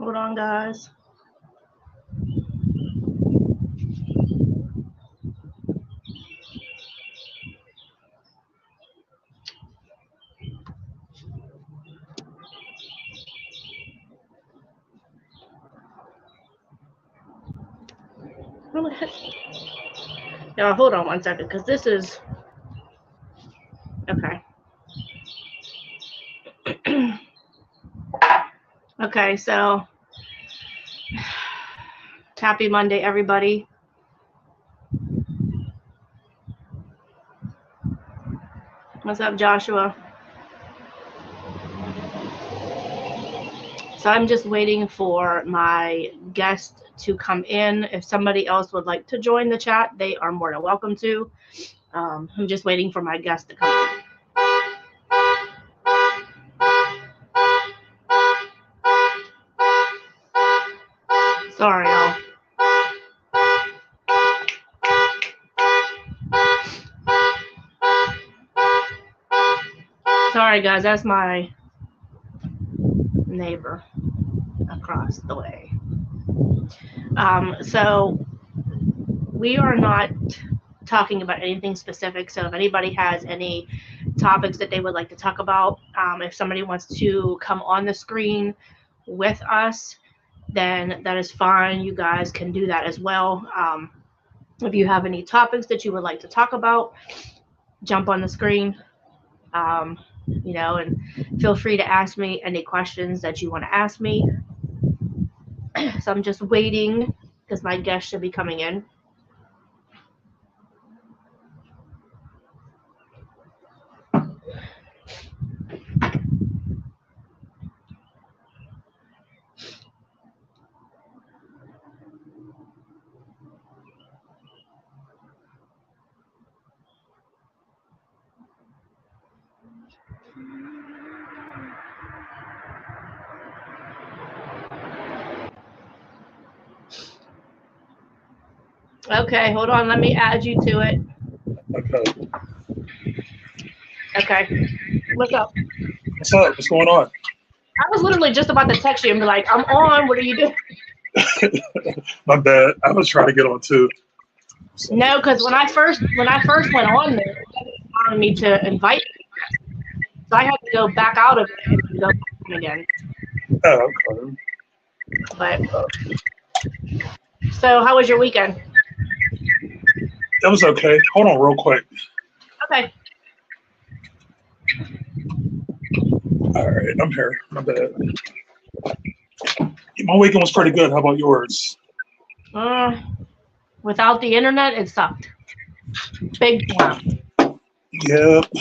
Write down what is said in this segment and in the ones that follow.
Hold on, guys. Now, hold on 1 second, because this is okay. Okay, so happy Monday, everybody. What's up, Joshua? So I'm just waiting for my guest to come in. If somebody else would like to join the chat, they are more than welcome to. I'm just waiting for my guest to come in. Sorry, y'all. Sorry, guys. That's my neighbor across the way. So we are not talking about anything specific. So if anybody has any topics that they would like to talk about, if somebody wants to come on the screen with us, then that is fine. You guys can do that as well. If you have any topics that you would like to talk about, jump on the screen, you know, and feel free to ask me any questions that you want to ask me. So I'm just waiting because my guest should be coming in. Okay, hold on. Let me add you to it. Okay. What's up? What's up? What's going on? I was literally just about to text you and be like, I'm on. What are you doing? My bad. I was trying to get on too. So. No, because when I first went on there, it wanted me to invite you. So I had to go back out of it and go back again. Oh, okay. But so how was your weekend? That was okay. Hold on real quick. Okay. All right, I'm here. My bad. My weekend was pretty good. How about yours? Without the internet, it sucked. Big time. Yep.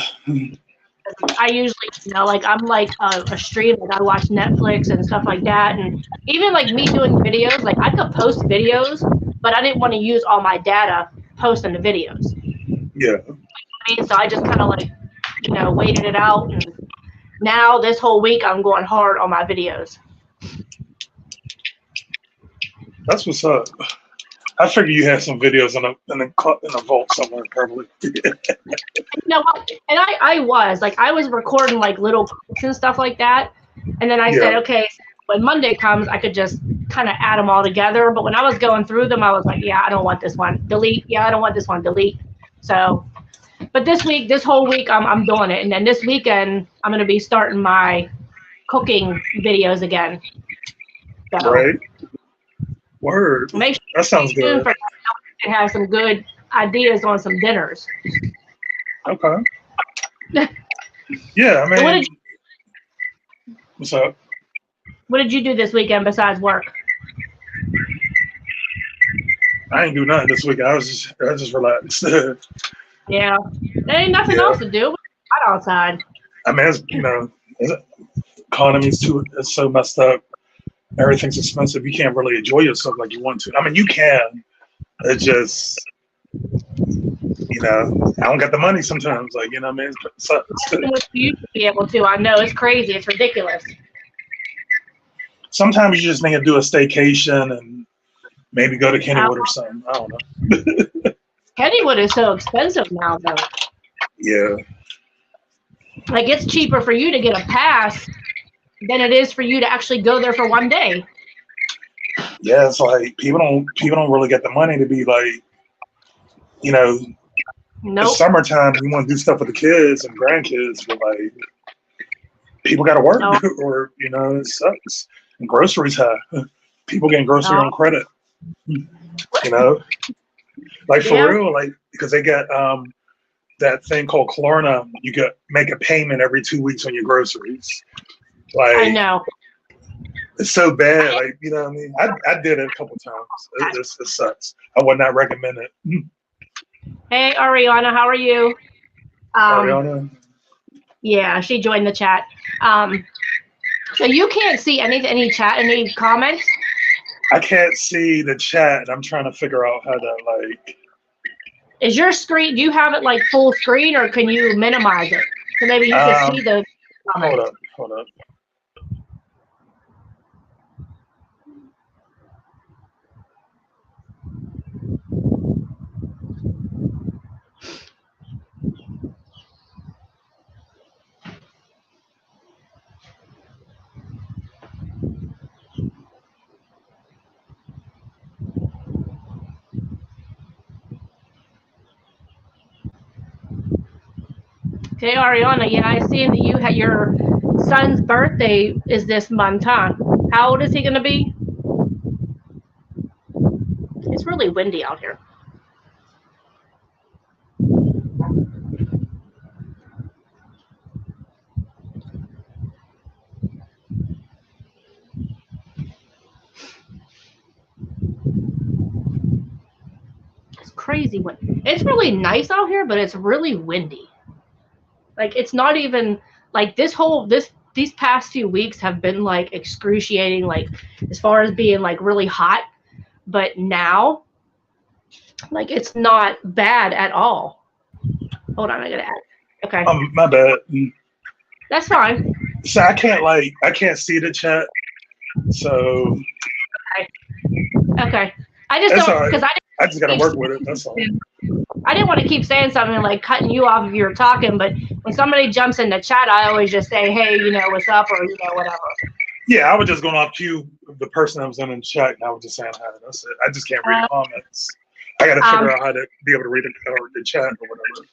I usually, you know, like I'm like a streamer. I watch Netflix and stuff like that, and even like me doing videos. Like I could post videos, but I didn't want to use all my data posting the videos. Yeah. I mean, so I just kind of like, you know, waited it out, and now this whole week I'm going hard on my videos. That's what's up. I figured you had some videos in a vault somewhere, probably. No, and I was recording like little clips and stuff like that, and then I said, okay, when Monday comes, I could just kind of add them all together. But when I was going through them, I was like, yeah, I don't want this one, delete. Yeah, I don't want this one, delete. So, but this whole week, I'm doing it, and then this weekend, I'm gonna be starting my cooking videos again. So, right. Word. Make sure that sounds good. I have some good ideas on some dinners. Okay. Yeah, I mean, what's up? What did you do this weekend besides work? I ain't do nothing this weekend. I just relaxed. Yeah, there ain't nothing else to do. Right outside. I mean, the economy's it's so messed up. Everything's expensive. You can't really enjoy yourself like you want to. I mean, you can. It's just, I don't got the money sometimes. Like, you know what I mean? You used to be able to. I know. It's crazy. It's ridiculous. Sometimes you just need to do a staycation and maybe go to Kennywood or something. I don't know. Kennywood is so expensive now, though. Yeah. Like, it's cheaper for you to get a pass than it is for you to actually go there for one day. Yeah, it's like people don't really get the money to be like, you know, Nope. it's summertime. You want to do stuff with the kids and grandkids, but like people got to work, No. or it sucks. And groceries high. People getting grocery No. on credit. Like for Yeah. real, like because they got that thing called Klarna. You could make a payment every 2 weeks on your groceries. Like I know. it's so bad. Like what I mean. I did it a couple times. It sucks. I would not recommend it. Hey, Ariana, how are you? Ariana. Yeah, she joined the chat. So you can't see any chat, any comments? I can't see the chat. I'm trying to figure out how to like. Is your screen? Do you have it like full screen, or can you minimize it so maybe you can see the comments? Hold up. Okay, Ariana. Yeah, I see that you had your son's birthday is this month, huh? How old is he gonna be? It's really windy out here. It's crazy wind. It's really nice out here, but it's really windy. Like it's not even like these past few weeks have been like excruciating, like as far as being like really hot. But now, like it's not bad at all. Hold on, I gotta add. Okay, My bad. that's fine. So I can't see the chat. So Okay, I just that's don't all right. because I just gotta work with it. That's all. I didn't want to keep saying something like cutting you off if you were talking, but when somebody jumps in the chat, I always just say, hey, what's up, or whatever. Yeah, I was just going off cue the person that was in the chat, and I was just saying hi. That's it. I just can't read the comments. I got to figure out how to be able to read the chat or whatever.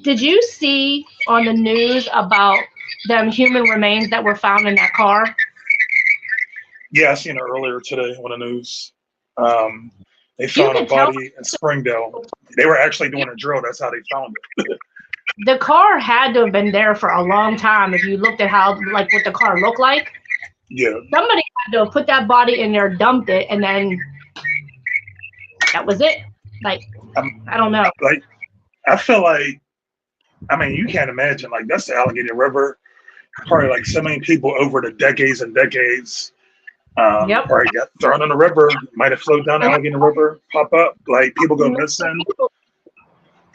Did you see on the news about them human remains that were found in that car? Yeah, I seen it earlier today on the news. They found a body in Springdale. They were actually doing a drill. That's how they found it. The car had to have been there for a long time. If you looked at how, like, what the car looked like. Yeah. Somebody had to have put that body in there, dumped it, and then that was it. Like, I don't know. Like, I feel like, I mean, you can't imagine, like, that's the Allegheny River. Probably like so many people over the decades and decades. Probably got thrown in the river, might have floated down the Allegheny River, pop up, like people go missing.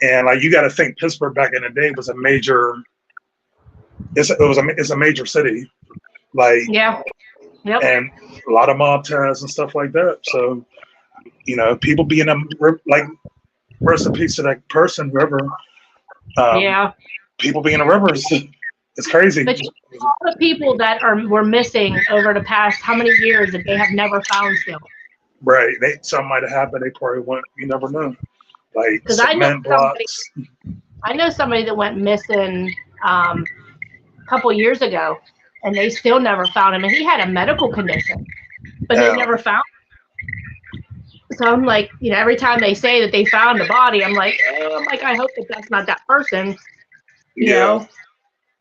And like you got to think Pittsburgh back in the day was a major, it's a major city. Like, and a lot of mob ties and stuff like that. So, people being like, rest in peace to that person, whoever. People being in the rivers, it's crazy. But all the people that were missing over the past how many years that they have never found still. Right. Something might have happened. They probably went. You never know. Like cement blocks. I know somebody that went missing a couple years ago, and they still never found him. And he had a medical condition, but they never found him. So I'm like, every time they say that they found a body, I'm like, I hope that that's not that person. You know?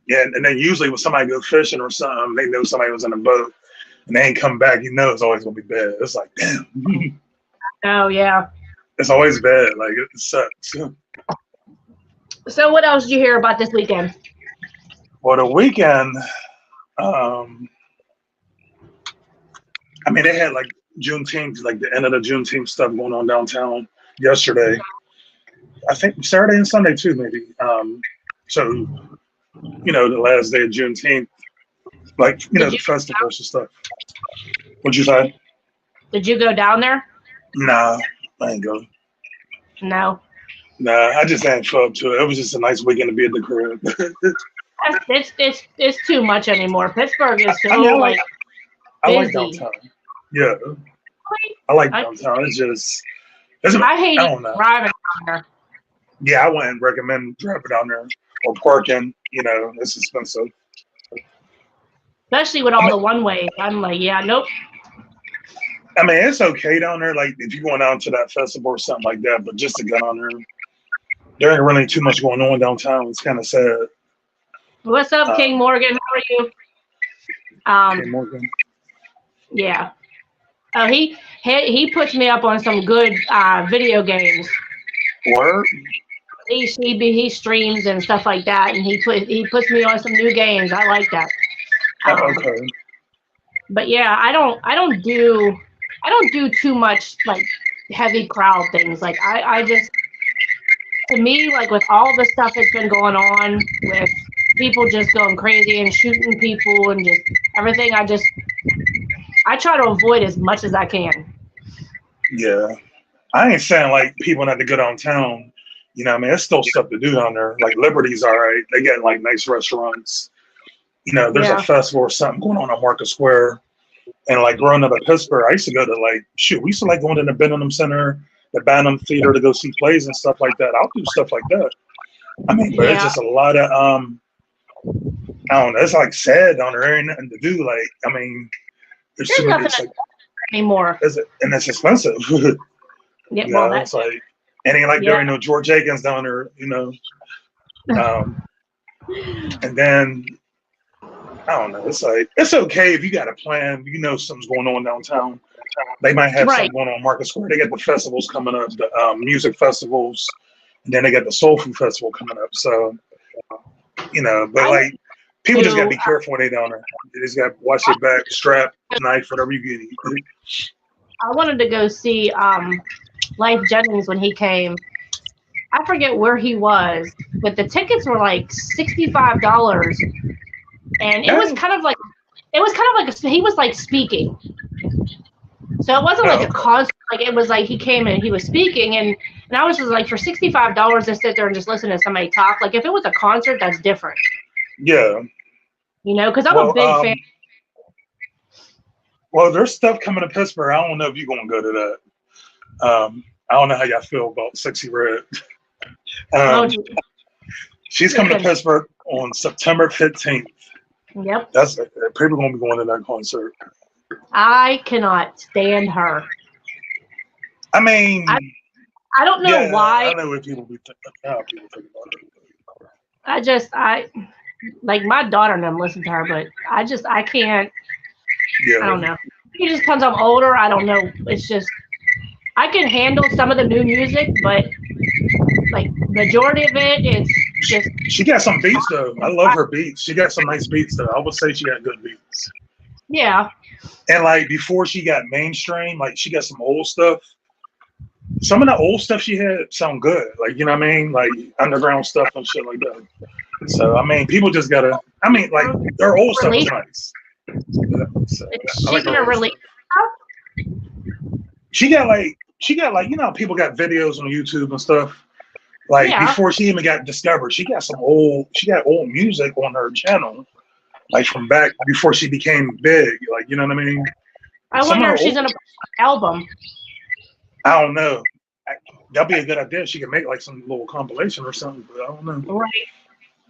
Yeah, and then usually when somebody goes fishing or something, they know somebody was in a boat, and they ain't come back. It's always gonna be bad. It's like, damn. Oh yeah. It's always bad. Like it sucks. So what else did you hear about this weekend? Well, the weekend, I mean, they had like Juneteenth, like the end of the Juneteenth stuff going on downtown yesterday. I think Saturday and Sunday too, maybe. So, the last day of Juneteenth, like, the festivals and stuff. What'd you say? Did you go down there? Nah, I ain't going. No. Nah, I just ain't feel up to it. It was just a nice weekend to be at the crib. It's too much anymore. Pittsburgh is so I like like downtown. Yeah. I like downtown. It's just, I hate I don't know. driving down there. Yeah, I wouldn't recommend driving down there or parking. You know, it's expensive. Especially with all the one ways. I'm like, yeah, nope. I mean, it's okay down there, like if you're going down to that festival or something like that, but just to get on there ain't really too much going on downtown. It's kind of sad. What's up, King Morgan? How are you? King Morgan. Yeah. Oh, he puts me up on some good video games. Word? He streams and stuff like that, and he puts me on some new games. I like that. Okay. But yeah, I don't do too much like heavy crowd things. Like I just, to me, like with all the stuff that's been going on with people just going crazy and shooting people and just everything, I try to avoid as much as I can. Yeah. I ain't saying like people not to go downtown. You know what I mean? There's still stuff to do down there. Like Liberty's all right. They got like nice restaurants. You know, there's a festival or something going on Market Square. And like growing up in Pittsburgh, I used to go to we used to like going to the Benham Center, the Bantam Theater to go see plays and stuff like that. I'll do stuff like that. I mean, but it's just a lot of, I don't know, it's like sad down there. There ain't nothing to do. Like, I mean, there's too many anymore. And it's expensive. Yeah, well, it's like, and ain't like there ain't no George Akins down there, you know. And then I don't know. It's like it's okay if you got a plan. You know something's going on downtown. They might have something going on Market Square. They got the festivals coming up, the music festivals, and then they got the Soul Food Festival coming up. So, you know, but like people just gotta be careful when they down there. They just gotta watch their back, strap, knife, whatever you get. I wanted to go see Life Jennings when he came. I forget where he was, but the tickets were like $65, and it was kind of like he was like speaking. So it wasn't like a concert. Like it was like he came and he was speaking, and I was just like, for $65 to sit there and just listen to somebody talk. Like if it was a concert, that's different. Yeah. You know, because I'm a big fan. Well, there's stuff coming to Pittsburgh. I don't know if you're gonna go to that. I don't know how y'all feel about Sexy Red. She's coming to Pittsburgh on September 15th. Yep. People gonna be going to that concert. I cannot stand her. I mean, I don't know why. I know what people think about it. I like my daughter and them listen to her, but I can't. Yeah. I don't know. It just comes I'm older. I don't know. It's just I can handle some of the new music, but like majority of it, it's just. She got some beats though. I love her beats. She got some nice beats though. I would say she got good beats. Yeah. And like before she got mainstream, like she got some old stuff. Some of the old stuff she had sound good. Like, you know what I mean? Like underground stuff and shit like that. So I mean, people just gotta. I mean, like their old stuff is nice. So, she's gonna really. She got like you know, people got videos on YouTube and stuff. Like before she even got discovered, she got old music on her channel, like from back before she became big. Like, you know what I mean? I wonder if she's gonna put an album. I don't know. That'd be a good idea. She could make like some little compilation or something, but I don't know. Right.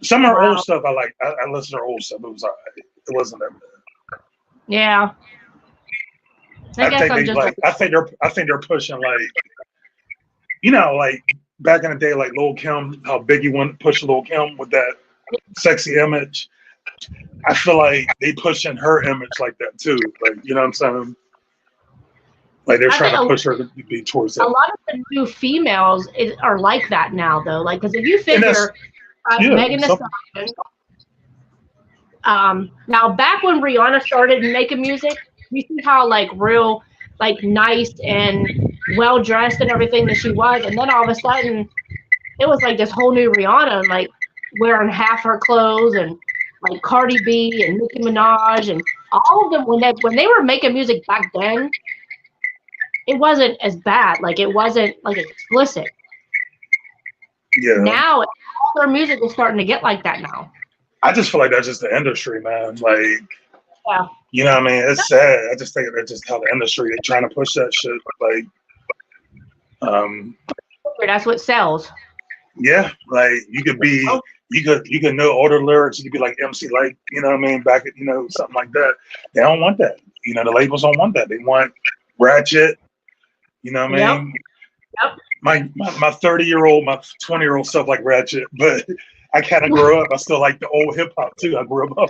Some of her old stuff I like. I listened to her old stuff. It was alright. It wasn't that bad. Yeah. I think they're pushing like, you know, like back in the day, like Lil' Kim, how Biggie went push Lil' Kim with that sexy image. I feel like they pushing her image like that too. Like, you know what I'm saying? Like they're trying to push her to be towards that. A lot of the new females are like that now, though. Like, because if you figure Megan Thee Stallion. Now, back when Rihanna started making music, you see how like real, like nice and well dressed and everything that she was, and then all of a sudden, it was like this whole new Rihanna, like wearing half her clothes, and like Cardi B and Nicki Minaj and all of them. When they were making music back then, it wasn't as bad. Like it wasn't like explicit. Yeah. Now all their music is starting to get like that now. I just feel like that's just the industry, man. Like Yeah. You know what I mean? It's sad. I just think that's just how the industry, they're trying to push that shit. Like, that's what sells. yeah, like you could know all the lyrics. You could be like MC Lyte, you know what I mean? Back at, something like that. They don't want that. The labels don't want that. They want ratchet. You know what I mean? Yep. My 30-year-old, my 20-year-old stuff like ratchet, but I kind of grew up. I still like the old hip hop too. I grew up.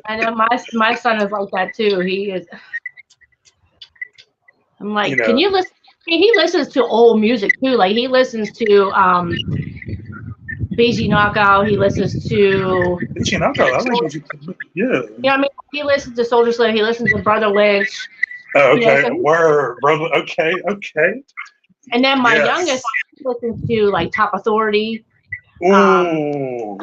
I know my son is like that too. He is. I'm like, can you listen? I mean, he listens to old music too. Like he listens to BG Knockout. He listens to BG Knockout. I like BG. Yeah. You know what I mean? He listens to Soulja Slim. He listens to Brother Lynch. Oh, okay. Word, brother. Okay. And then my youngest listens to like Top Authority. Ooh.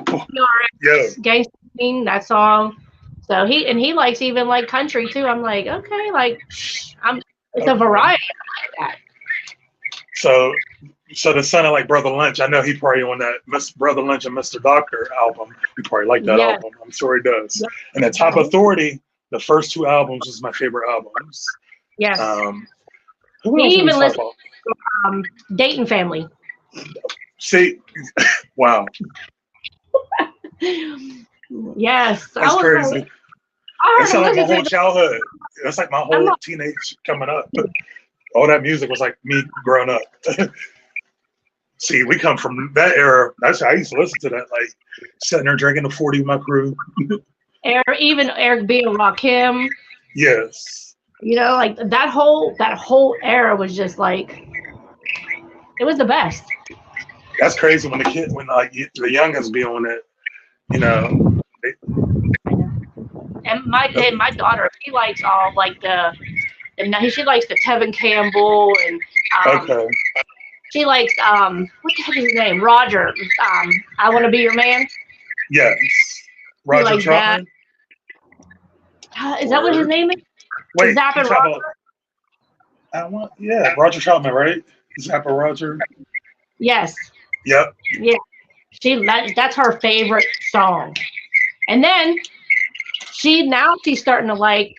Gangsta King, that song. So he likes even like country too. I'm like, okay, like it's a variety like that. So the son of like Brother Lynch, I know he probably on that Brother Lynch and Mr. Doctor album. He probably like that album. I'm sure he does. Yeah. And the Top Authority, the first two albums is my favorite albums. Yes. Who he else even listens to Dayton Family. See, wow. Yes. That's crazy. That's like my whole childhood. That's like my whole teenage coming up. All that music was like me growing up. See, we come from that era. That's how I used to listen to that, like sitting there drinking the 40 with my crew. Even Eric B. and Rakim. Yes. Like that whole era was just like, it was the best. That's crazy when the youngins be on it, And my daughter, she likes all like she likes the Tevin Campbell and she likes what the heck is his name? Roger. I Want to Be Your Man. Yes. Roger Troutman. Is that what his name is? Wait, Zappa Roger? Roger Troutman, right? Zappa Roger. Yes. Yep. Yeah. That's her favorite song. And then she's starting to like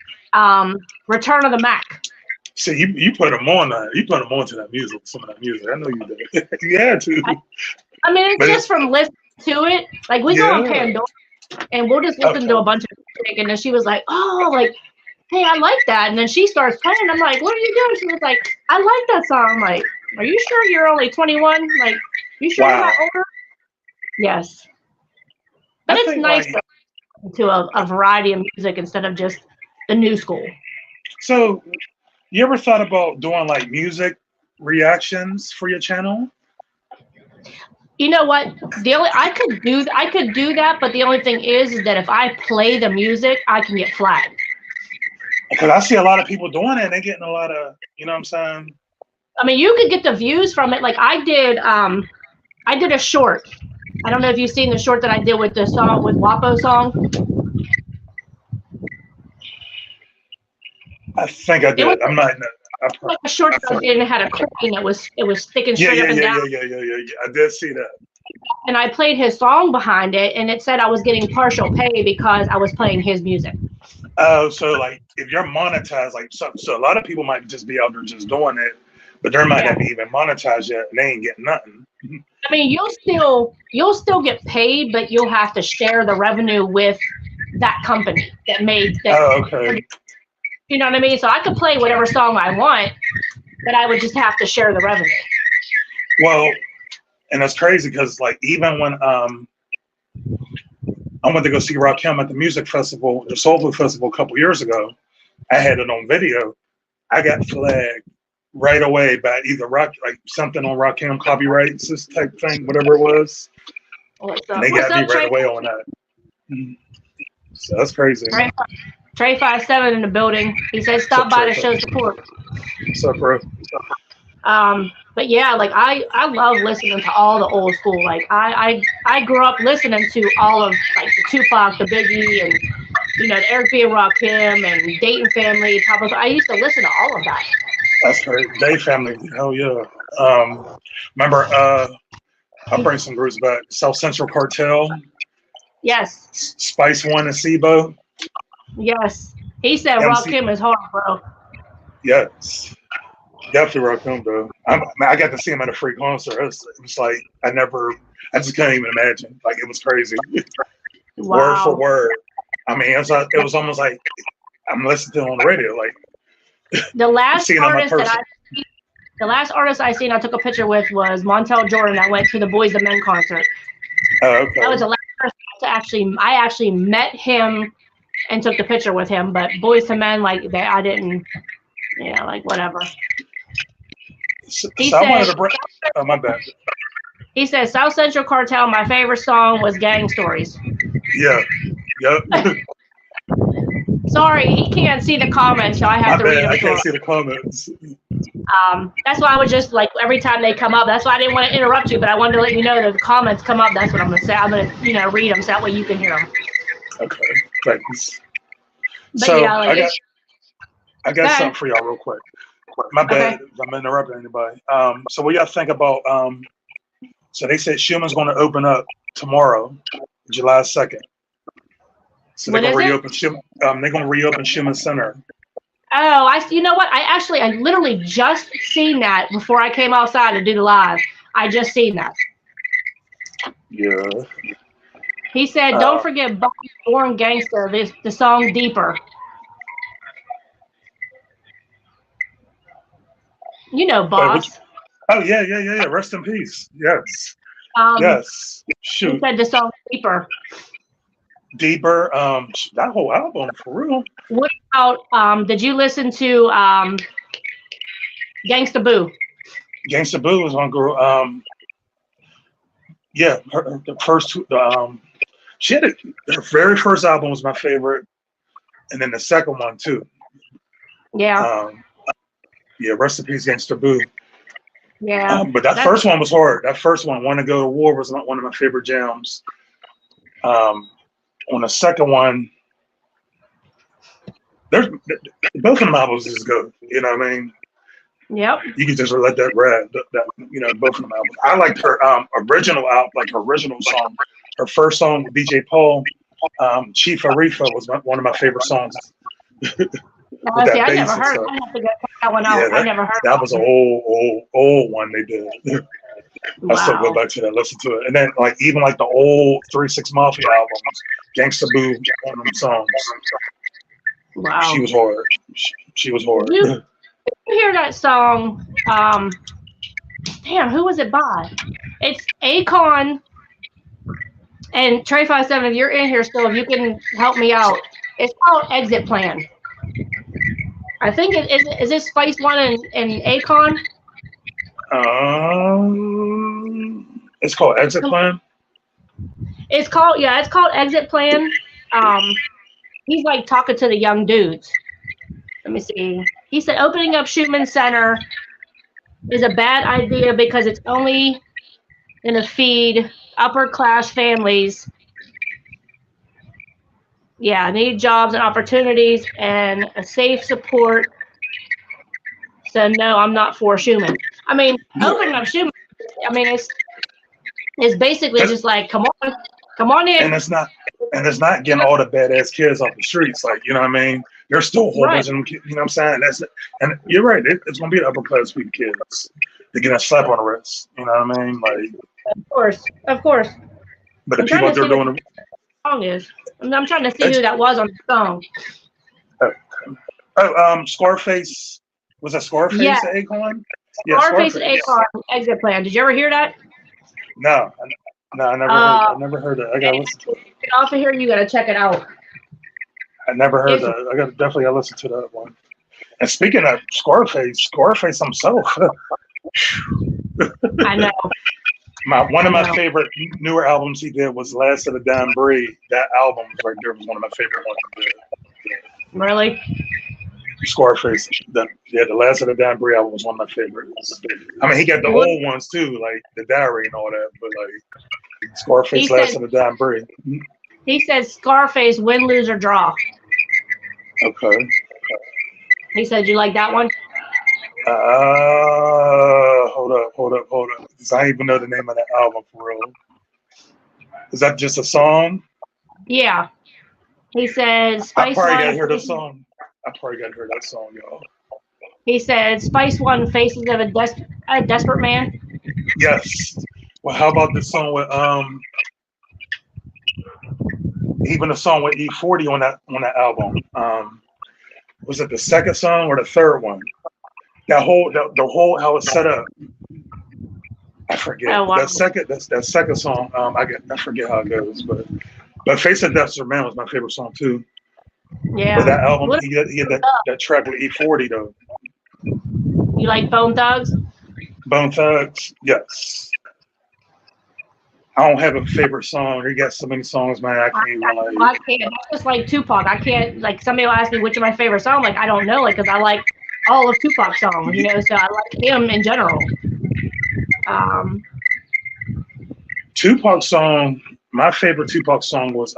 Return of the Mac. See, you put them on that. You put them onto that music, some of that music. I know you did. You had to. I mean, it's just from listening to it. Like we go on Pandora and we'll just listen to a bunch of music, and then she was like, "Oh, like, hey, I like that." And then she starts playing. I'm like, "What are you doing?" She was like, "I like that song." I'm like, "Are you sure you're only 21? Like, you sure you're not older?" Yes. But it's nice to a variety of music instead of just the new school. So, you ever thought about doing like music reactions for your channel? You know what? I could do that, but the only thing is that if I play the music, I can get flagged. Because I see a lot of people doing it, and they're getting a lot of, you know what I'm saying? I mean, you could get the views from it. Like I did a short. I don't know if you've seen the short that I did with the song with WAPO song. I think I did. I'm not. Like a short that I did and had a coin that was sticking straight up and down. Yeah. I did see that. And I played his song behind it, and it said I was getting partial pay because I was playing his music. Oh, so like if you're monetized, like so a lot of people might just be out there just doing it, but they might not be even monetized yet, and they ain't getting nothing. I mean, you'll still get paid, but you'll have to share the revenue with that company that made that. Oh, okay. You know what I mean? So I could play whatever song I want, but I would just have to share the revenue. Well, and that's crazy because like even when I went to go see Rakim at the music festival, the Soul Food Festival a couple years ago, I had it on video. I got flagged right away by either something on Rakim copyrights, this type thing, whatever it was. And they got me right away on that. So that's crazy. Trey 57 in the building. He said, "Stop by to show support." What's up, bro? But yeah, like I love listening to all the old school. Like I grew up listening to all of like the Tupac, the Biggie, and the Eric B. and Rakim and Dayton Family. I used to listen to all of that. That's great. Dayton Family, hell yeah. Remember, I'll bring some groups back. South Central Cartel. Yes. Spice One and SIBO. Yes. He said Rakim is hard, bro. Yes. Definitely Rakim, bro. I got to see him at a free concert. It was like, I just couldn't even imagine. Like, it was crazy. Wow. Word for word. I mean, it was almost like I'm listening to him on the radio. Like, the last artist I seen I took a picture with was Montel Jordan. I went to the Boyz II Men concert. Oh, okay. That was the last person I actually met him and took the picture with him. But Boyz II Men, like, I didn't, like, whatever. Oh, my bad. He said, South Central Cartel, my favorite song was Gang Stories. Yeah. Yep. Sorry, he can't see the comments, so I have to read them. I can't see the comments. That's why I was just like, every time they come up, that's why I didn't want to interrupt you, but I wanted to let you know that the comments come up. That's what I'm going to say. I'm going to, read them so that way you can hear them. Okay, thanks. But so yeah, like I got something for y'all real quick. My bad, if I'm interrupting anybody. So what y'all think about, so they said Schuman's going to open up tomorrow, July 2nd. So they're going to reopen Schuman Center. Oh, you know what? I literally just seen that before I came outside to do the live. I just seen that. Yeah. He said, don't forget Bobby Born Gangster, the song Deeper. You know, Boss. Oh, yeah. Rest in peace. Yes. Yes. Shoot. He said the song Deeper. Deeper. That whole album, for real. What about, did you listen to Gangsta Boo? Gangsta Boo was on Girl. Yeah, the first two, she had her very first album was my favorite, and then the second one too. Yeah. Yeah, rest in peace, Gangsta Boo. Yeah. But that first one was hard. That first one, "Wanna Go to War," was not one of my favorite jams. On the second one, both of them albums is good. You know what I mean? Yep. You can just let that ride. Both of them albums. I liked her original album, like her original song. Her first song with DJ Paul, Chief Arifa, was one of my favorite songs. I never heard. I have to get that one out. I never heard. That was an old one they did. I still go back to that, listen to it, and then even the old 3 6 Mafia albums, Gangsta Boo, one of them songs. Wow. She was hard. She was hard. You hear that song? Damn, who was it by? It's Akon and Trey 57. If you're in here still, if you can help me out, it's called Exit Plan. I think is this Spice One and Akon? It's called Exit Plan. It's called Exit Plan. He's like talking to the young dudes. Let me see. He said opening up Schuman Center is a bad idea because it's only going to feed upper class families. Yeah, need jobs and opportunities and a safe support. So no, I'm not for Schuman. I mean, opening up Schuman. I mean, it's basically just like come on in. And it's not getting all the badass kids off the streets. Like, you know what I mean? There's still a whole bunch of them. You know what I'm saying? And you're right. It's gonna be the upper class people kids. They get a slap on the wrist. You know what I mean? Like, of course. But the people they're doing the song is. I'm trying to see who that was on the song. Scarface. Was that Scarface? Yeah. Akon? Yeah, Scarface and Akon, Exit Plan. Did you ever hear that? No, I never heard that. I gotta listen to it. Off of here, you gotta check it out. I never heard that. I definitely gotta listen to that one. And speaking of Scarface himself. I know. One of my favorite newer albums he did was Last of the Dying Breed. That album right there was one of my favorite ones he did. Really? Scarface. The Last of the Dying Breed album was one of my favorites. I mean, he got the old ones too, like The Diary and all that, but like Scarface, Last of the Dying Breed. He said Scarface, win, lose, or draw. Okay. He said, you like that one? Hold up. Because I don't even know the name of that album for real. Is that just a song? Yeah. He said I Spice probably One. gotta hear the song. I probably gotta hear that song, y'all. He said Spice One, Faces of a Desperate Man. Yes. Well, how about the song with even the song with E40 on that album? Was it the second song or the third one? That whole the whole how it's set up. I forget. Oh, wow. That second song. I forget how it goes, but Face of Desperate Man was my favorite song too. Yeah. But that album, he had that track with E40 though. You like Bone Thugs? Bone Thugs, yes. I don't have a favorite song. He got so many songs, man. I can't even I can't. That's just like Tupac. I can't. Like somebody will ask me which of my favorite songs. Like I don't know. Like because I like all of Tupac's songs. You know, so I like him in general. Tupac song. My favorite Tupac song was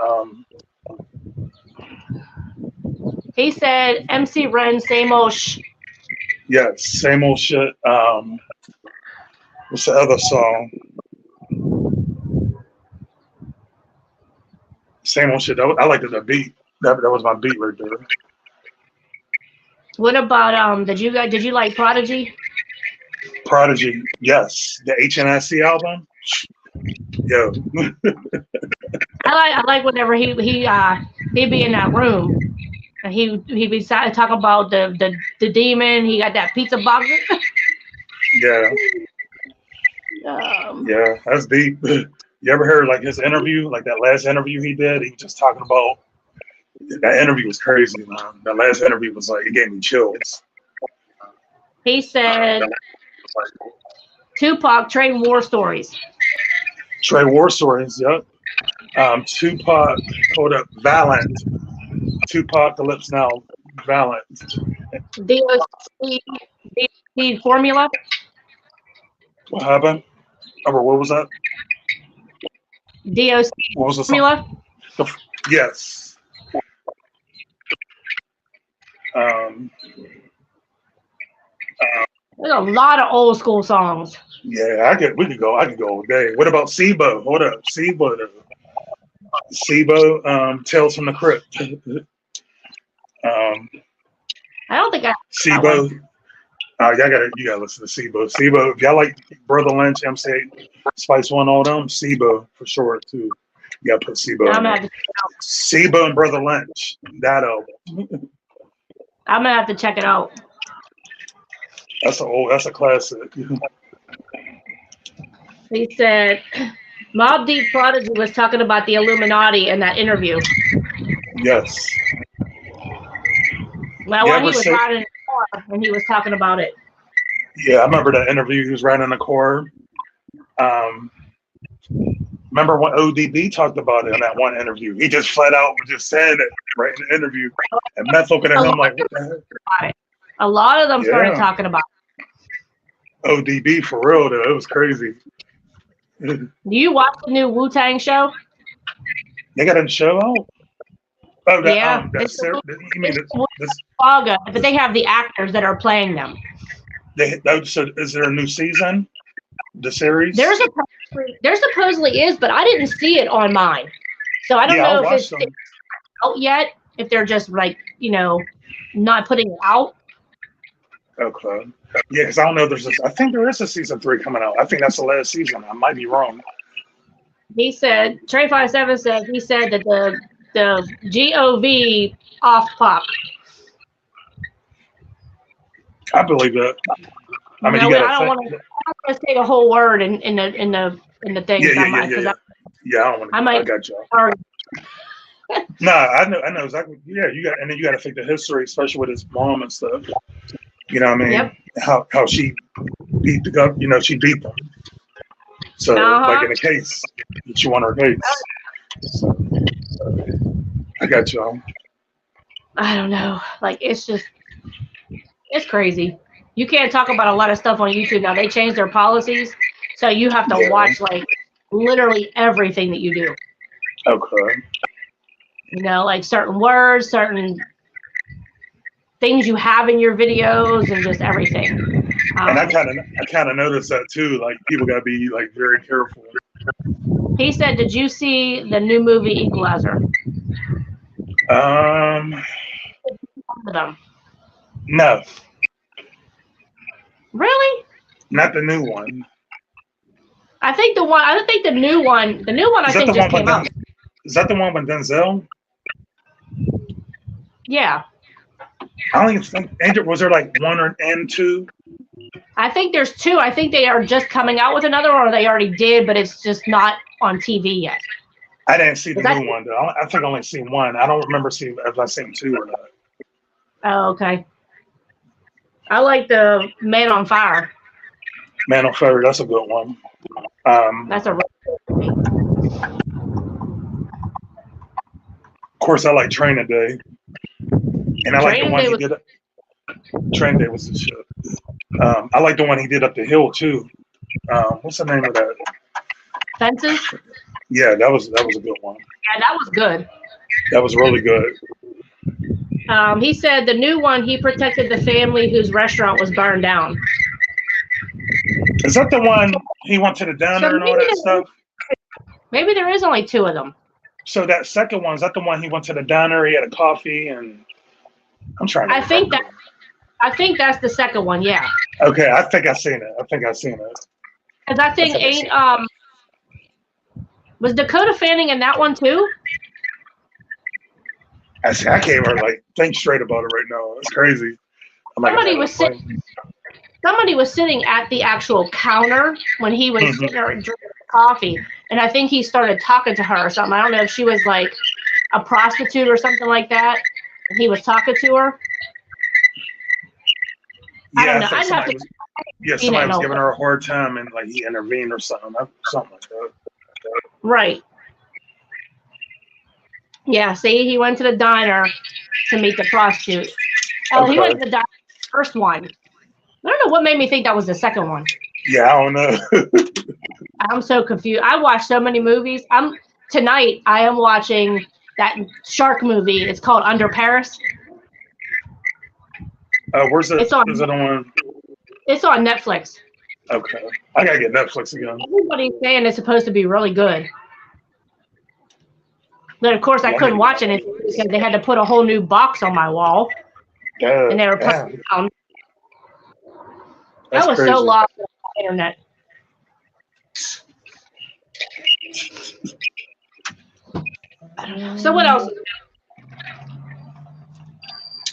He said MC Ren, same old yes, same old shit. What's the other song? Same old shit. I liked the beat. That was my beat right there. What about did you like Prodigy? Prodigy, yes. The HNS album. Yo. I like whenever he'd be in that room and he'd be talking about the demon. He got that pizza box. Yeah. Yeah, that's deep. You ever heard like his interview, like that last interview he did? He was just talking about that interview was crazy, man. That last interview was like it gave me chills. He said Tupac Trade War Stories. Trade War Stories, yep. Tupac, hold up, Valiant. Tupacalypse Now, Valiant. DOC Formula. What happened? What was that? DOC what was the Formula. Yes. There's a lot of old school songs. Yeah, I could go all day. What about Sibo? Hold up, Sibo, Tales from the Crypt. I don't think I Sibo. You gotta listen to Sibo. Sibo, if y'all like Brother Lynch, MC8, Spice One, all them, Sibo for sure too. You gotta put Sibo in there. Sibo and Brother Lynch, that album. I'm gonna have to check it out. That's a classic. He said Mobb Deep Prodigy was talking about the Illuminati in that interview. Yes. Well, when he was riding in the car and he was talking about it. Yeah, I remember that interview. He was riding in the car. Remember when ODB talked about it in that one interview? He just flat out was just saying it right in the interview. And Meth looking at him like, what the heck? A lot of them started talking about it. ODB for real, though. It was crazy. Do you watch the new Wu-Tang show? They got a show out? Oh, yeah. You mean this Saga, but they have the actors that are playing them. So is there a new season? The series? There supposedly is, but I didn't see it on mine. So I don't know if it's out yet, if they're just like, not putting it out. Okay. Yeah, because I don't know if I think there is a season 3 coming out. I think that's the last season. I might be wrong. He said, Trey57 said, he said that the GOV off pop. I believe that. I mean, I don't want to say the whole word in the thing. I got you. Nah, I know exactly. Yeah, you got to think the history, especially with his mom and stuff. You know what I mean? Yep. How she beat the government, she beat them. So, like in the case, she won her case. So, I got you. I don't know. Like, it's crazy. You can't talk about a lot of stuff on YouTube now. They changed their policies, so you have to watch, like, literally everything that you do. Okay. Like certain words, certain things you have in your videos, and just everything. And I kind of noticed that too. Like, people gotta be like very careful. He said, "Did you see the new movie Equalizer?" No. Really? Not the new one. I think the one. I don't think the new one. The new one I think just came out. Is that the one with Denzel? Yeah. I don't even think. Andrew, was there like one and two? I think there's two. I think they are just coming out with another one, or they already did, but it's just not on TV yet. I didn't see the new one though. I think I only seen one. I don't remember seeing if I seen two or not. Oh, okay. I like the Man on Fire. Man on Fire, that's a good one. That's a. Of course, I like Training Day, and I like the one he did. Training Day was the shit. I like the one he did up the hill too. What's the name of that? Fences. Yeah, that was a good one. Yeah, that was good. That was really good. He said the new one, he protected the family whose restaurant was burned down. Is that the one he went to the diner and all that stuff? Maybe there is only two of them. So that second one, is that the one he went to the diner, he had a coffee, and I'm trying to remember. I think that's the second one, yeah. Okay, I think I've seen it. Because I think was Dakota Fanning in that one too? I can't even like think straight about it right now. It's crazy. Somebody was sitting at the actual counter when he was sitting there drinking coffee, and I think he started talking to her or something. I don't know if she was like a prostitute or something like that. And he was talking to her. Yeah, I don't know. Somebody was giving her a hard time, and like he intervened or something like that. Right. Yeah. See, he went to the diner to meet the prostitute. Oh, okay. He went to the diner. First one. I don't know what made me think that was the second one. Yeah, I don't know. I'm so confused. I watched so many movies. Tonight I am watching that shark movie. It's called Under Paris. Where's it? Is it on? It's on Netflix. Okay, I gotta get Netflix again. Everybody's saying it's supposed to be really good. But of course, I couldn't watch it because they had to put a whole new box on my wall, and they were putting it down. I was crazy. So lost on the internet. I don't know. So what else?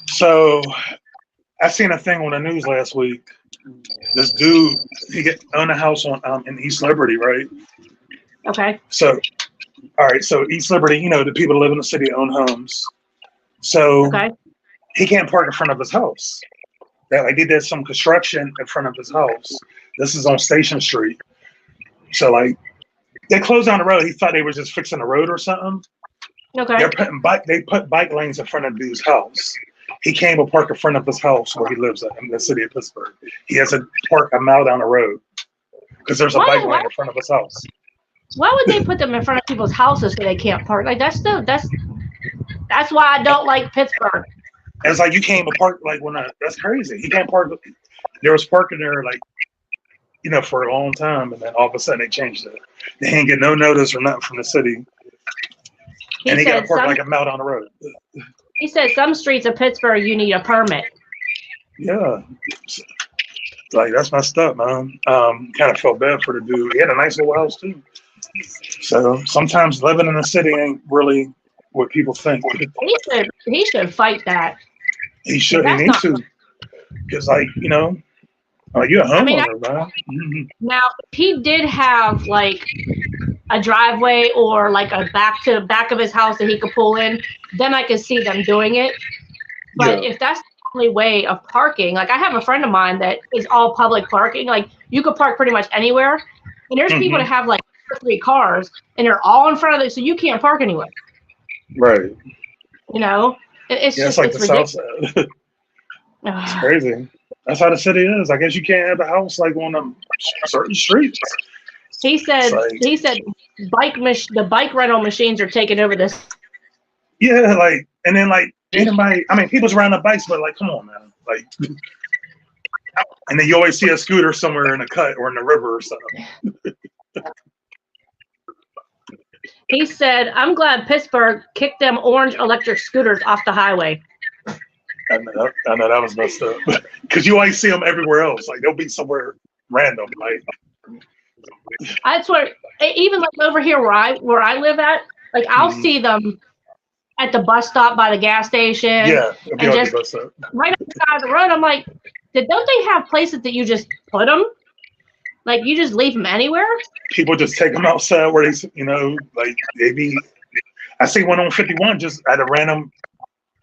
So I seen a thing on the news last week. This dude, he owned a house in East Liberty, right? Okay. So, all right. So East Liberty, the people that live in the city own homes. So he can't park in front of his house. They did some construction in front of his house. This is on Station Street. So they closed down the road. He thought they were just fixing the road or something. Okay. They put bike lanes in front of dude's house. He came to park in front of his house where he lives in the city of Pittsburgh. He has to park a mile down the road because there's a bike lane in front of his house. Why would they put them in front of people's houses so they can't park? That's why I don't like Pittsburgh. It's like you can't even park that's crazy. He can't park. There was parking there for a long time, and then all of a sudden they changed it. They ain't get no notice or nothing from the city, and he got to park a mile down the road. He said some streets of Pittsburgh you need a permit. Yeah, that's messed up, man. Kind of felt bad for the dude. He had a nice little house too. So sometimes living in the city ain't really what people think. He should fight that. He should. He needs to. Because you're a homeowner, man. Now he did have a driveway or a back of his house that he could pull in. Then I could see them doing it. But if that's the only way of parking, I have a friend of mine that is all public parking. You could park pretty much anywhere. And there's people that have 2 or 3 cars and they're all in front of it, so you can't park anywhere. Right. It's just it's the South Side. It's crazy. That's how the city is. I guess you can't have a house on certain streets. He said the bike rental machines are taking over this. Yeah, and then anybody, people's riding the bikes, but come on, man. And then you always see a scooter somewhere in a cut or in the river or something. He said, "I'm glad Pittsburgh kicked them orange electric scooters off the highway." I know that was messed up because you always see them everywhere else. Like they'll be somewhere random. Like I swear, even like over here where I live at, like I'll see them at the bus stop by the gas station. Yeah, and just right on the side of the road. I'm like, don't they have places that you just put them? Like you just leave them anywhere? People just take them outside where they, like they be. I see one on 51 just at a random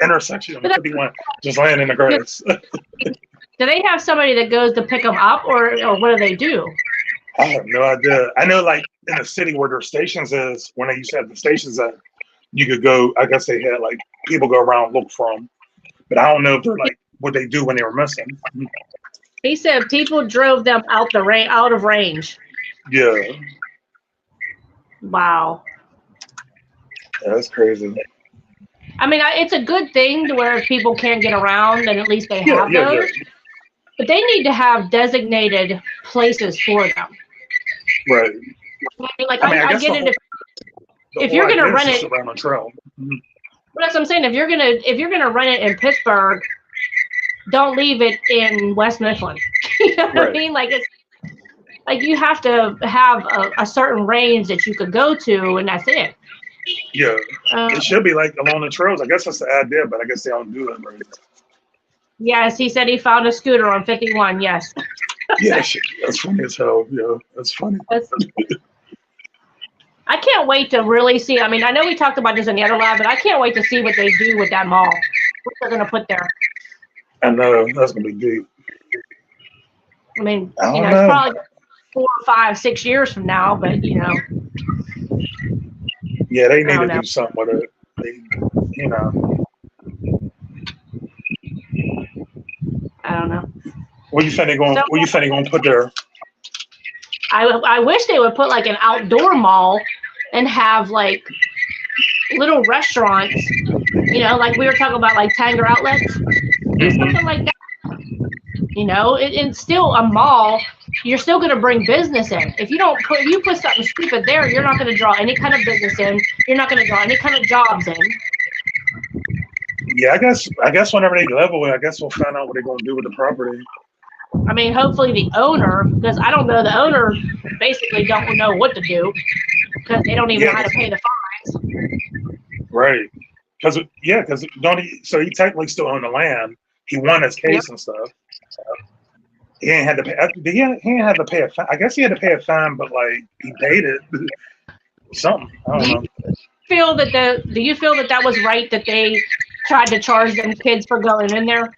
intersection on 51, just laying in the grass. Do they have somebody that goes to pick them up, or what do they do? I have no idea. I know, like in the city where their stations is, when they used to have the stations at, you could go. I guess they had like people go around look for them, but I don't know if they're like what they do when they were missing. He said people drove them out of range. Yeah. Wow. Yeah, that's crazy. I mean, it's a good thing to where if people can't get around, then at least they have those. Yeah. But they need to have designated places for them. Right. Like I get it if you're gonna rent it around the trail. But that's what I'm saying. If you're gonna rent it in Pittsburgh, don't leave it in West Mifflin. You know what I mean? Like it's like you have to have a certain range that you could go to, and that's it. Yeah, it should be like along the trails. I guess that's the idea, but I guess they don't do it right. Yes, he said he found a scooter on 51. Yes. Yeah, that's funny as hell. Yeah, that's funny. I can't wait to really see. I mean, I know we talked about this in the other lab, but I can't wait to see what they do with that mall. What they're going to put there. I know that's going to be deep. I mean, it's probably 4, 5, 6 years from now, but Yeah, they need to do something with it. I don't know. What do you think they're going to put there? I wish they would put like an outdoor mall and have like little restaurants, like we were talking about, like Tanger outlets, something like that. It's still a mall. You're still going to bring business in. If you put something stupid there, you're not going to draw any kind of business in. You're not going to draw any kind of jobs in. Yeah, I guess whenever they level it, I guess we'll find out what they're going to do with the property. I mean, hopefully the owner, because I don't know, the owner basically don't know what to do because they don't even know how to pay the fines. Right. Because so he technically still owned the land. He won his case and stuff. He ain't had to pay. He ain't had to pay a fine. I guess he had to pay a fine, but like he paid it. Something. I don't know. Do you feel that was right that they tried to charge them kids for going in there?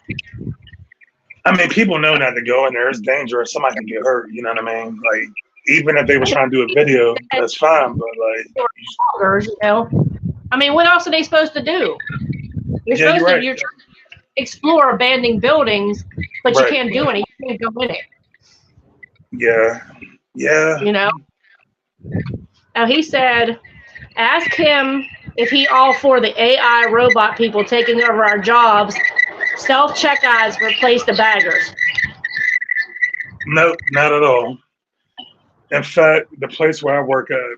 I mean, people know not to go in there. It's dangerous. Somebody can get hurt. You know what I mean? Like, even if they were trying to do a video, that's fine. But like, I mean, what else are they supposed to do? You're trying to explore abandoned buildings, but you can't do anything. You can't go in it. Yeah. Now he said, ask him if he all for the AI robot people taking over our jobs. Self-checkouts replace the baggers. No, not at all. In fact, the place where I work at,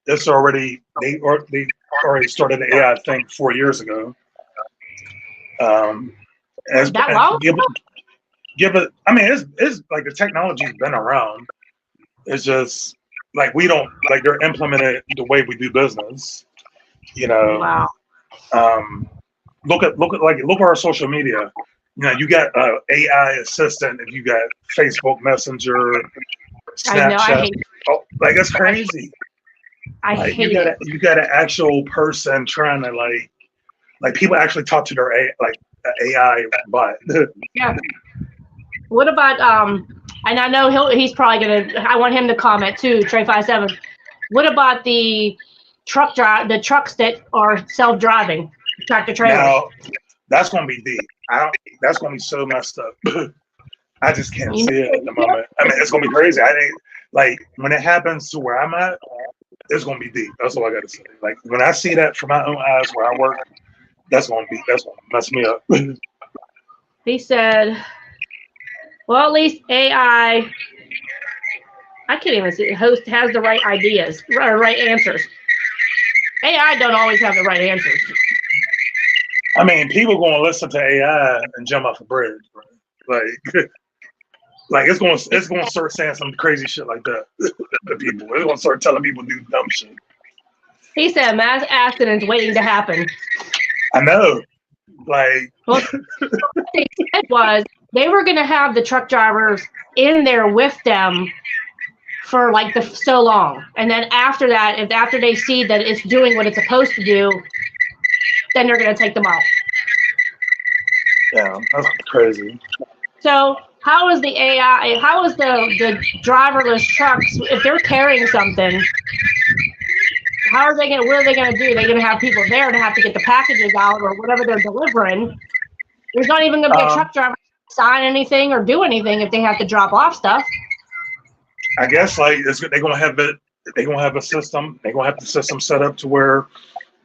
they already started the AI thing 4 years ago. It's like the technology's been around. It's just like we don't like they're implementing it the way we do business. Wow. Look at our social media. You got AI assistant if you got Facebook Messenger, Snapchat. I know, I hate like that's crazy. I hate it. You got an actual person trying to like people actually talk to their AI bot. Yeah. What about and I know he's probably gonna. I want him to comment too. Trey57. What about the trucks that are self-driving tractor trailers? Now, that's gonna be deep. That's gonna be so messed up. I just can't see it at the moment. I mean, it's gonna be crazy. I think like when it happens to where I'm at, it's gonna be deep. That's all I gotta say. Like when I see that from my own eyes where I work, that's gonna mess me up. He said, well, at least AI, I can't even see, the host has the right ideas, right answers. AI don't always have the right answers. I mean, people going to listen to AI and jump off a bridge, bro. Like it's going to start saying some crazy shit like that to people. It's going to start telling people to do dumb shit. He said mass accidents waiting to happen. I know. Like, well, what they said was they were going to have the truck drivers in there with them for like so long, and then after that, after they see that it's doing what it's supposed to do, then they're going to take them off. Yeah, that's crazy. So how is the AI? How is the driverless trucks, if they're carrying something? How are they going? What are they going to do? They're going to have people there to have to get the packages out or whatever they're delivering. There's not even going to be a truck driver to sign anything or do anything if they have to drop off stuff. I guess like they're going to have it. They're going to have a system. They're going to have the system set up to where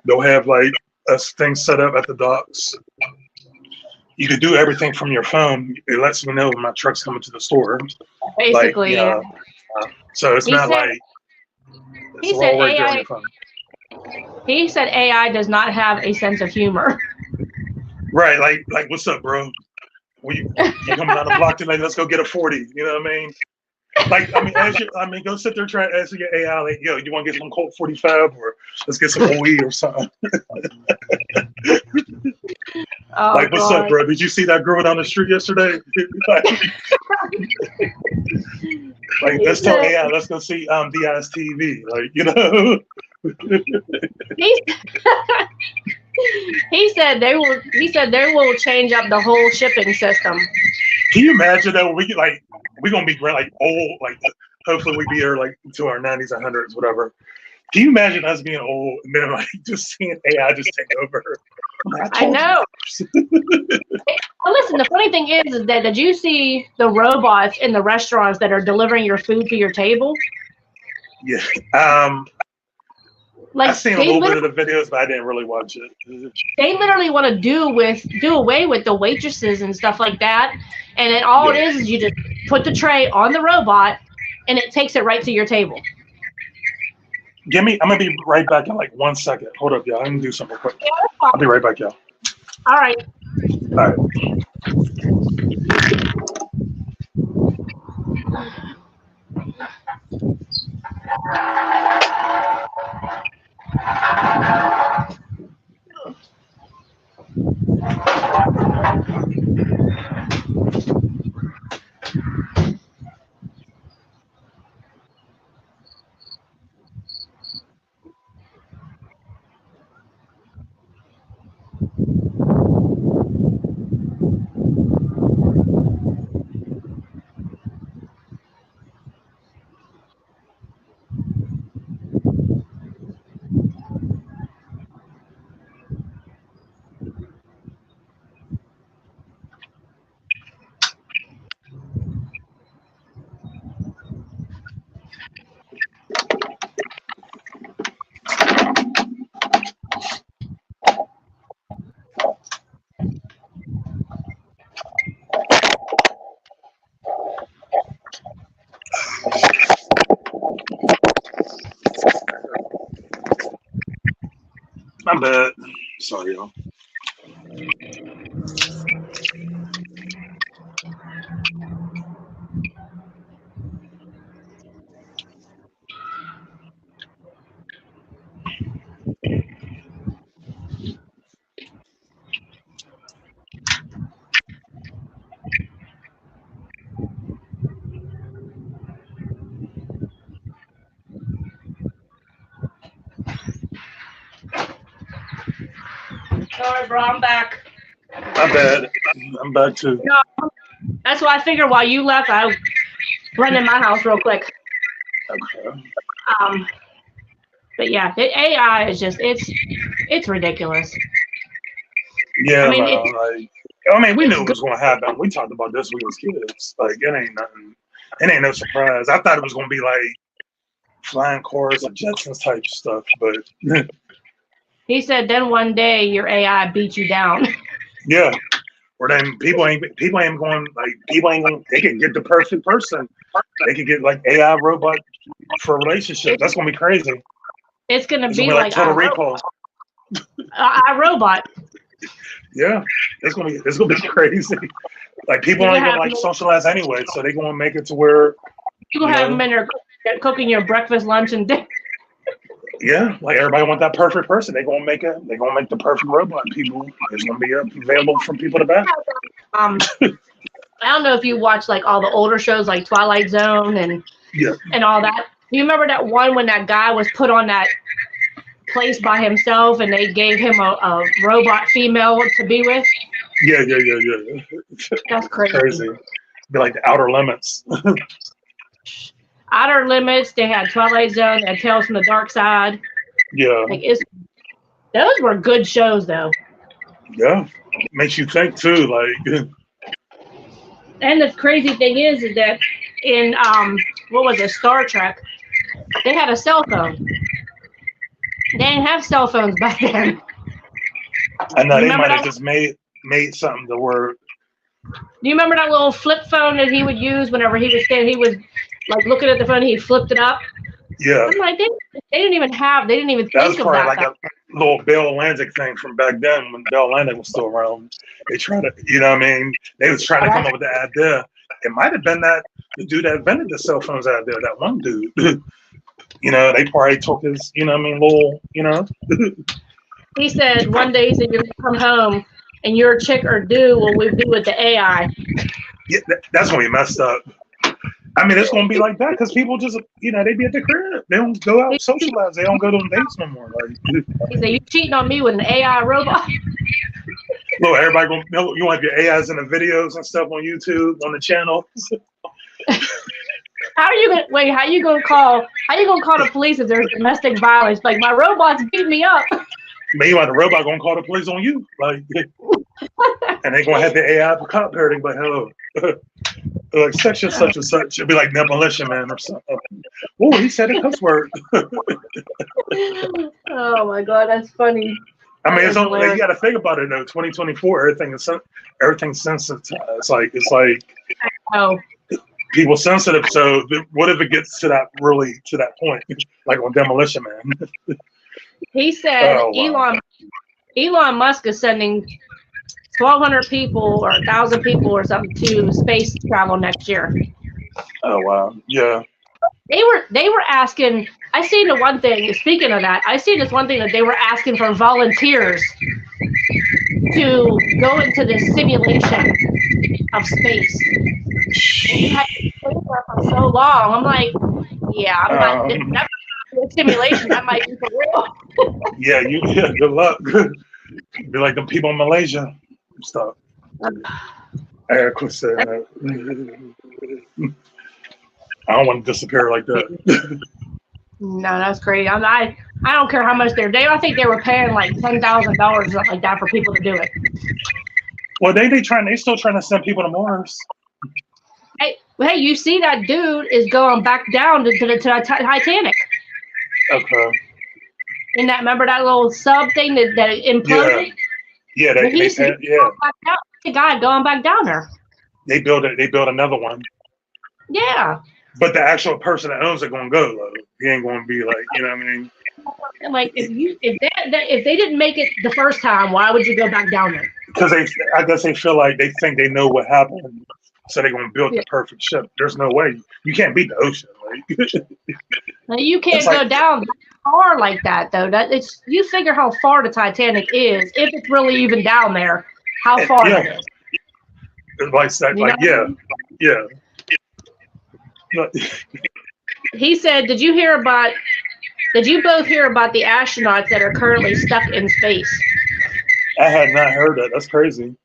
they'll have like a thing set up at the docks. You can do everything from your phone. It lets me know when my truck's coming to the store. Basically, like, so it's not like. He said AI. He said AI does not have a sense of humor. Right, like what's up, bro? You coming down the block tonight? Let's go get a 40. You know what I mean? Like, go sit there trying to ask your AI, like, yo, you want to get some Colt 45 or let's get some OE or something. Oh, like, what's up, bro? Did you see that girl down the street yesterday? like let's tell AI, let's go see DIS-TV. Like, you know. He said they will. He said they will change up the whole shipping system. Can you imagine that we're gonna be like old, like hopefully we be here like to our 90s and 100s, whatever. Can you imagine us being old and then like just seeing AI just take over? I know. Well, listen, the funny thing is that did you see the robots in the restaurants that are delivering your food to your table? Yeah. Like, I've seen a little bit of the videos, but I didn't really watch it. They literally want to do away with the waitresses and stuff like that. And then all it is you just put the tray on the robot and it takes it right to your table. I'm going to be right back in like 1 second. Hold up, y'all. I'm going to do something quick. Yeah, I'll be right back, y'all. All right. All right. My bad. Sorry, y'all. Sorry, bro, I'm back. My bad. I'm back too. No, that's why I figured while you left, I run in my house real quick. Okay. But yeah, AI is just it's ridiculous. Yeah, I mean, we knew it was going to happen. We talked about this when we was kids. Like, it ain't nothing. It ain't no surprise. I thought it was going to be like flying cars or Jetsons type stuff, but. He said, then one day your AI beat you down. Yeah. Or then people ain't going, they can get the perfect person. They can get like AI robot for a relationship. That's going to be crazy. It's gonna be like Total Recall. iRobot. Yeah, it's gonna be crazy. Like people aren't gonna like socialize anyway, so they're gonna make it to where you gonna have them in there cooking your breakfast, lunch, and dinner. Yeah, like everybody want that perfect person. They're gonna make the perfect robot. People, it's gonna be available from people to buy. I don't know if you watch like all the older shows like Twilight Zone and all that. Do you remember that one when that guy was put on that place by himself and they gave him a robot female to be with? Yeah. That's crazy. Be like the Outer Limits. Outer Limits. They had Twilight Zone. They had Tales from the Dark Side. Yeah. Like those were good shows though. Yeah, makes you think too. Like. And the crazy thing is that in what was it, Star Trek, they had a cell phone. They didn't have cell phones back then. I know they might have just made something to work. Do you remember that little flip phone that he would use whenever he was standing? He was like looking at the phone. He flipped it up. Yeah. I'm like, they didn't even think about that. Like a little Bell Atlantic thing from back then when Bell Atlantic was still around. They tried to, you know what I mean? They was trying to come up with the idea. It might have been that the dude that invented the cell phones out there, that one dude. You know, they probably took his, you know what I mean, little, you know. He said one day, he said, you're going to come home and your chick or dude will be with the AI. Yeah, that's going to be messed up. I mean, it's going to be like that because people just, you know, they be at the crib. They don't go out and socialize. They don't go to dates no more. Like, he said, you cheating on me with an AI robot? Look, everybody going to, you want your AIs in the videos and stuff on YouTube, on the channel. How you gonna call the police if there's domestic violence? Like, my robot's beat me up. Meanwhile, the robot gonna call the police on you, like, and they gonna have the AI cop parroting, but hello, like such and such and such. It'd be like Demolition Man or something. Oh, he said a cuss word. Oh my God, that's funny. I mean, it's only like, you got to think about it though. 2024, everything's sensitive. It's like people sensitive. So what if it gets to that point, like on Demolition Man? He said Elon Musk is sending 1,200 people or 1,000 people or something to space travel next year. Oh wow, yeah. They were asking. I seen the one thing. Speaking of that, I seen this one thing that they were asking for volunteers to go into this simulation of space. And you had to stay there for so long. I'm like, yeah, I'm not. That's a simulation. That might be for real. Yeah, good luck. Be like the people in Malaysia. Stop. I quit saying that. I don't want to disappear like that. No, that's crazy. I don't care how much I think they were paying like $10,000 or something like that for people to do it. Well, they still trying to send people to Mars. Hey, you see that dude is going back down to the Titanic. Okay. And remember that little sub thing that imploded? Yeah, the guy going back down there. They built another one. Yeah. But the actual person that owns it gonna go though. He ain't gonna be like, you know what I mean? Like if they didn't make it the first time, why would you go back down there? Because I guess they feel like they think they know what happened, so they're gonna build the perfect ship. There's no way you can't beat the ocean. Now, you can't go down far like that though. You figure how far the Titanic is, if it's really even down there, how far it is. Yeah. He said, did you both hear about the astronauts that are currently stuck in space? I had not heard that. That's crazy.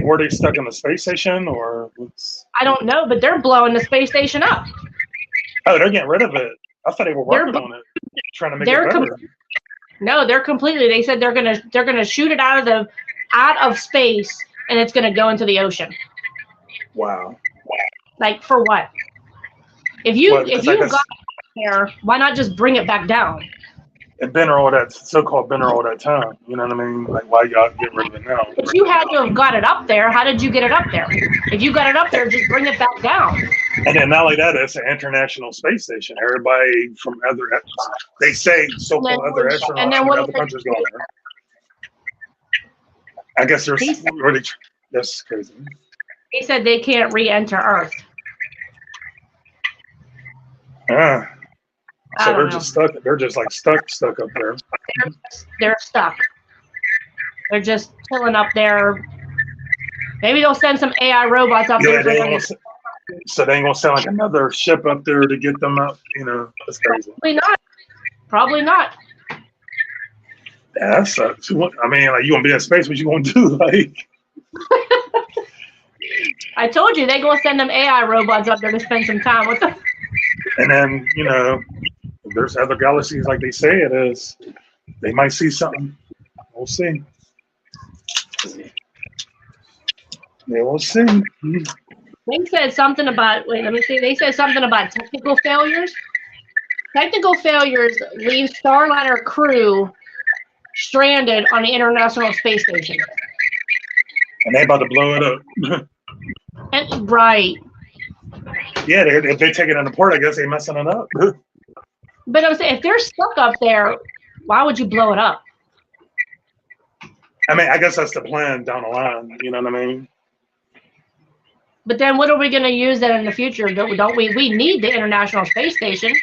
Were they stuck in the space station or what's... I don't know, but they're blowing the space station up. Oh, they're getting rid of it. I thought they were working on it, trying to make it better. No, they're completely. They said they're gonna shoot it out of space, and it's gonna go into the ocean. Wow. Like for what? If you got there, why not just bring it back down? And been all that so-called been all that time. You know what I mean? Like why y'all get rid of it now? If you had to have got it up there, how did you get it up there? If you got it up there, just bring it back down. And then not only that, it's an international space station. Everybody from they say so-called other astronauts from other countries go there. I guess there's really, that's crazy. He said they can't re-enter Earth. So they're just stuck. They're just like stuck up there. They're stuck. They're just chilling up there. Maybe they'll send some AI robots up there. So they ain't gonna send like another ship up there to get them up. You know, that's crazy. Probably not. Yeah, that sucks. I mean, like, you gonna be in space? What you gonna do? Like, I told you they gonna send them AI robots up there to spend some time with them. And then, you know, if there's other galaxies like they say it is, they might see something. We'll see. Yeah, we'll see. They said something about, wait, let me see. They said something about technical failures. Technical failures leave Starliner crew stranded on the International Space Station. And they about to blow it up. Right. Yeah, if they take it in the port, I guess they're messing it up. But I'm saying, if they're stuck up there, why would you blow it up? I mean, I guess that's the plan down the line. You know what I mean? But then what are we going to use that in the future? Don't we? We need the International Space Station.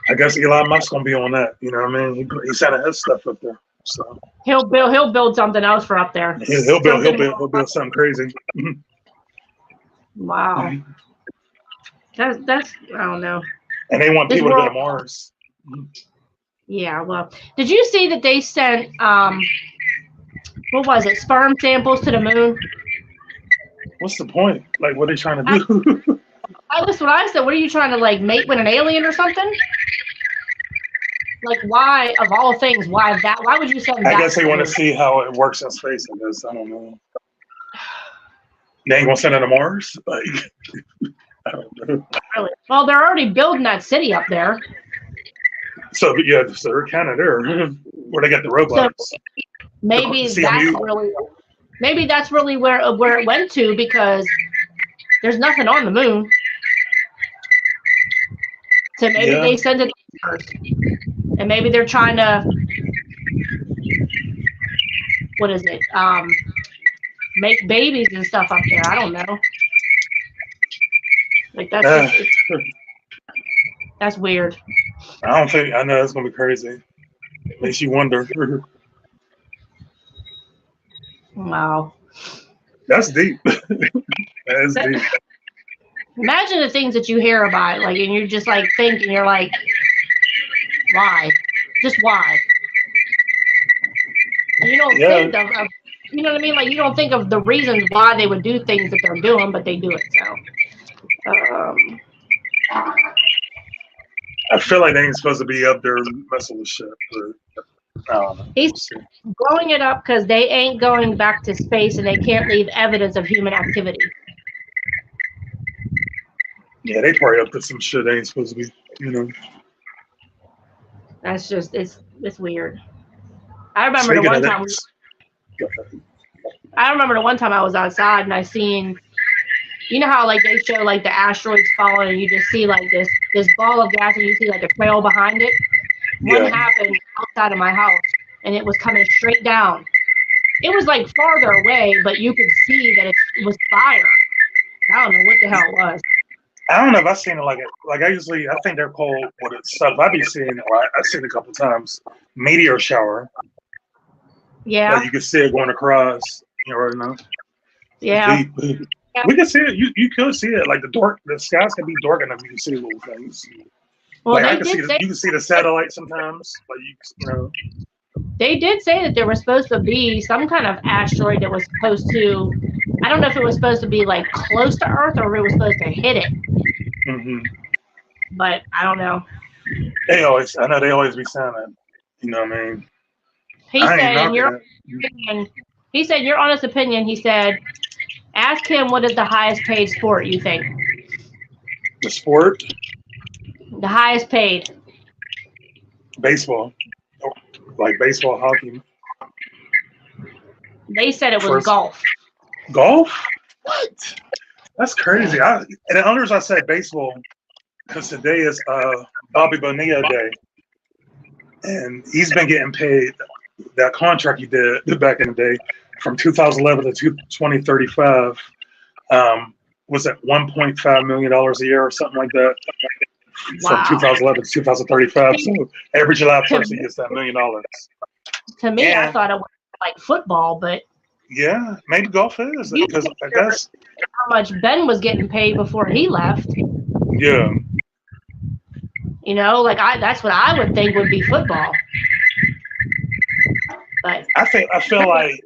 I guess Elon Musk's gonna be on that. You know what I mean? He's sending his stuff up there. So he'll build something else for up there. He'll build something crazy. Wow. That's I don't know. And they want people to go to Mars. Yeah, well, did you see that they sent what was it? Sperm samples to the moon? What's the point? Like, what are they trying to do? That's what I said. What are you trying to, like, mate with an alien or something? Like, why, of all things, why would you send that? I guess they want to see how it works in space, I guess. I don't know. They ain't gonna send it to Mars? Like, I don't know. Really? Well, they're already building that city up there. So, yeah, so they're kind of there. Where they got the robots. So maybe that's really where it went to, because there's nothing on the moon. So maybe they send it first. And maybe they're trying to, what is it? Make babies and stuff up there. I don't know. Like, that's weird. I know it's gonna be crazy. Makes you wonder. Wow. That's deep. That's deep. Imagine the things that you hear about, like, and you're just like thinking, you're like, why? Just why? And you don't think of, you know what I mean? Like, you don't think of the reasons why they would do things that they're doing, but they do it. So, I feel like they ain't supposed to be up there messing with shit. But I don't know. He's blowing it up because they ain't going back to space and they can't leave evidence of human activity. Yeah, they probably up to some shit they ain't supposed to be, you know. That's just, it's weird. I remember the one time I was outside and I seen, you know how, like, they show, like, the asteroids falling and you just see, like, this ball of gas and you see, like, a trail behind it. One happened outside of my house and it was coming straight down. It was, like, farther away, but you could see that it was fire. I don't know what the hell it was. I don't know if I've seen it like I think they're called what it's stuff. I've been seeing it. I've seen it a couple times. Meteor shower. Yeah. Like, you can see it going across. You know. Yeah. We can see it. You could see it. Like, the skies can be dark enough. You can see little things. Well, like, you can see the satellite sometimes. Like, you know. They did say that there was supposed to be some kind of asteroid that was supposed to, I don't know if it was supposed to be, like, close to Earth or if it was supposed to hit it. Mm-hmm. But I don't know. I know they always be saying that. You know what I mean? He said, in your honest opinion, he said, ask him what is the highest paid sport you think. The sport? The highest paid. Baseball. Like baseball, hockey. They said it was golf. Golf? What? That's crazy. And the owners, I said baseball because today is Bobby Bonilla Day, and he's been getting paid that contract he did back in the day from 2011 to 2035. Was it $1.5 million a year or something like that? Wow. From 2011 to 2035. So every July 1st, he gets that $1 million. To me, I thought it was like football, but yeah, maybe golf is because I guess how much Ben was getting paid before he left. Yeah. You know, like that's what I would think would be football. But I feel like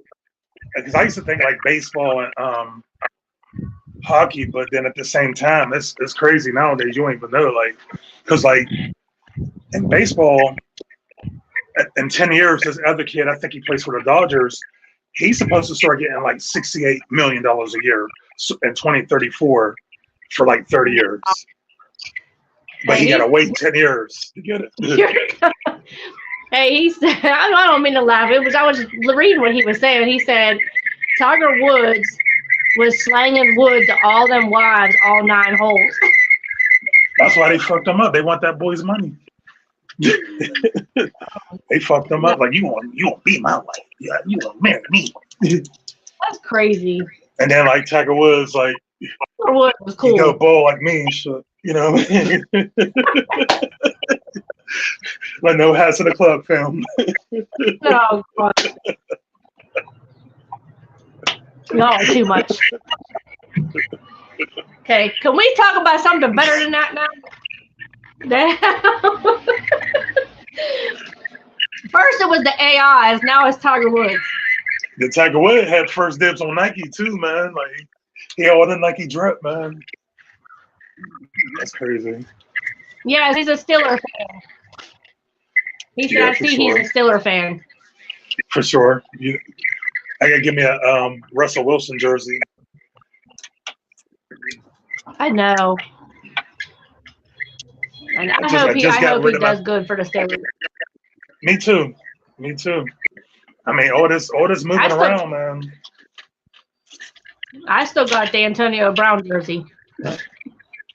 because I used to think like baseball and hockey, but then at the same time, it's crazy nowadays. You don't even know, like, because like in baseball, in 10 years, this other kid, I think he plays for the Dodgers. He's supposed to start getting like $68 million a year in 2034 for like 30 years. But he got to wait 10 years to get it. Hey, he said, I don't mean to laugh. I was reading what he was saying. He said Tiger Woods was slanging wood to all them wives, all 9 holes. That's why they fucked him up. They want that boy's money. They fucked him up. Like, you won't be my wife. Yeah, you won't marry me. That's crazy. And then like Tiger Woods, like Tiger Woods was cool. You go bowl like me and shit. You know what I mean? Like no hats in the club film. Oh, God. No, too much. Okay, can we talk about something better than that now? First it was the AIs, now it's Tiger Woods. The Tiger Woods had first dibs on Nike too, man. Like he had all the Nike drip, man. That's crazy. Yeah, he's a Steeler fan. He said, I see he's a Steeler fan. For sure. I gotta give me a Russell Wilson jersey. I know. And I hope he does good for the Steelers. Me too. I mean, all this moving around, man. I still got the Antonio Brown jersey.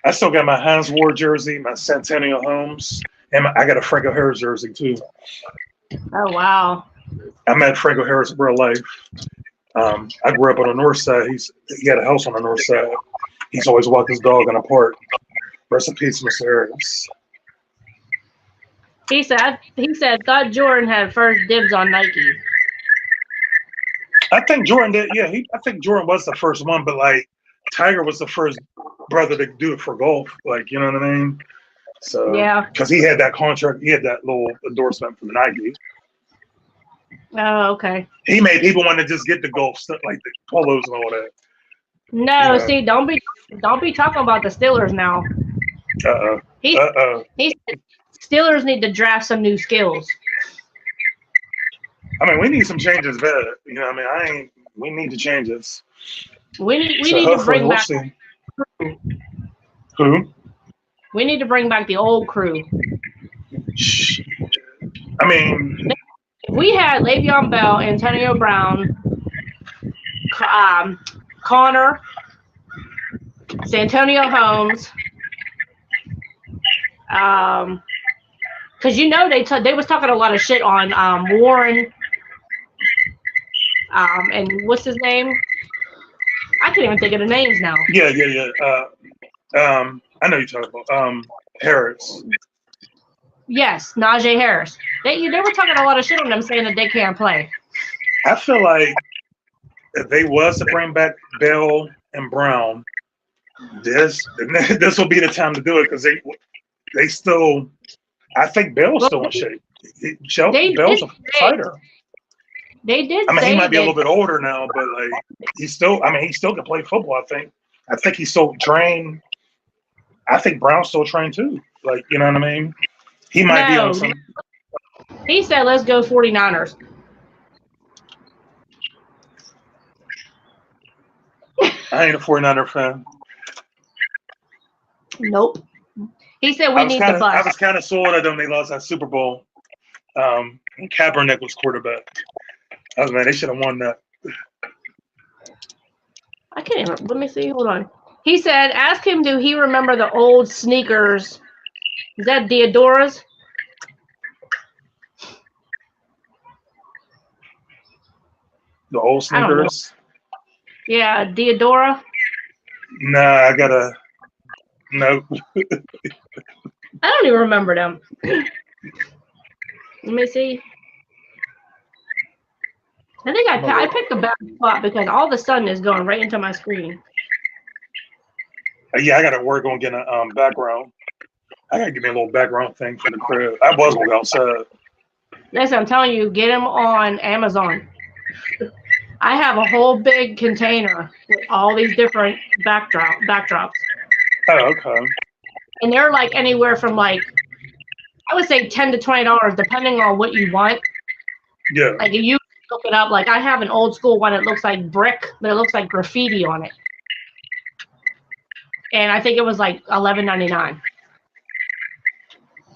I still got my Hines Ward jersey, my Santonio Holmes, and I got a Franco Harris jersey too. Oh wow! I met Franco Harris in real life. I grew up on the north side. He had a house on the north side. He's always walked his dog in a park. Rest in peace, Mr. Harris. He said thought Jordan had first dibs on Nike. I think Jordan did. Yeah, I think Jordan was the first one, but like Tiger was the first brother to do it for golf. Like, you know what I mean? So yeah, because he had that contract, he had that little endorsement from Nike. Oh, okay. He made people want to just get the golf stuff, like the polos and all that. No, see, don't be talking about the Steelers now. He said Steelers need to draft some new skills. I mean, we need some changes better. You know what I mean? We need to change this. We need to bring back who? We need to bring back the old crew. I mean, we had Le'Veon Bell, Antonio Brown, Connor, Santonio Holmes. Because you know they was talking a lot of shit on Warren. And what's his name? I can't even think of the names now. Yeah. I know you're talking about Harris. Yes, Najee Harris. They were talking a lot of shit on them, saying that they can't play. I feel like if they was to bring back Bell and Brown, this will be the time to do it because they still. I think Bell's still in shape. Bell's a fighter. They did. I mean, he might be a little bit older now, but like he still can play football. I think he's still trained. I think Brown's still trained too. Like, you know what I mean? He might be on some. He said, "Let's go 49ers." I ain't a 49er fan. Nope. He said we need the bus. I was kind of sold at them. They lost that Super Bowl. Kaepernick was quarterback. Man, they should have won that. I can't even. Let me see. Hold on. He said, ask him, do he remember the old sneakers? Is that Diodora's? The old sneakers? Yeah, Diodora. Nah, I gotta. Nope. I don't even remember them. Let me see. I think I picked a bad spot because all of a sudden it's going right into my screen. Yeah, I gotta work on getting a background. I gotta give me a little background thing for the crib. I was gonna go outside. Listen, I'm telling you, get them on Amazon. I have a whole big container with all these different backdrops. Oh, okay. And they're like anywhere from like, I would say $10 to $20, depending on what you want. Yeah. Like if you look it up, like I have an old school one that looks like brick, but it looks like graffiti on it. And I think it was like $11.99.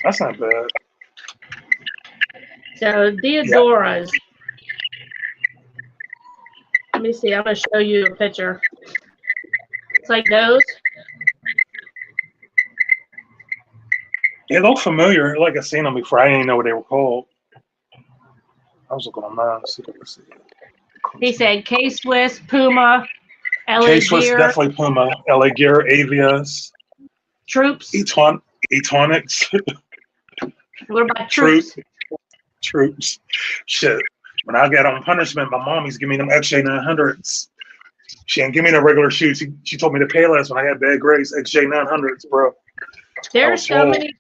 That's not bad. So Diodora's. Yeah. Let me see. I'm gonna show you a picture. It's like those. They look familiar. Like I've seen them before. I didn't know what they were called. I was looking online. Let's see. He said K-Swiss, Puma, LA K-Swiss, Gear. definitely Puma. LA Gear, Avias. Troops. Etonics. What about Troops? Troops. Shit. When I got on punishment, my mom used to give me them XJ900s. She didn't give me the regular shoes. She told me to pay less when I had bad grades. XJ900s, bro. There's so many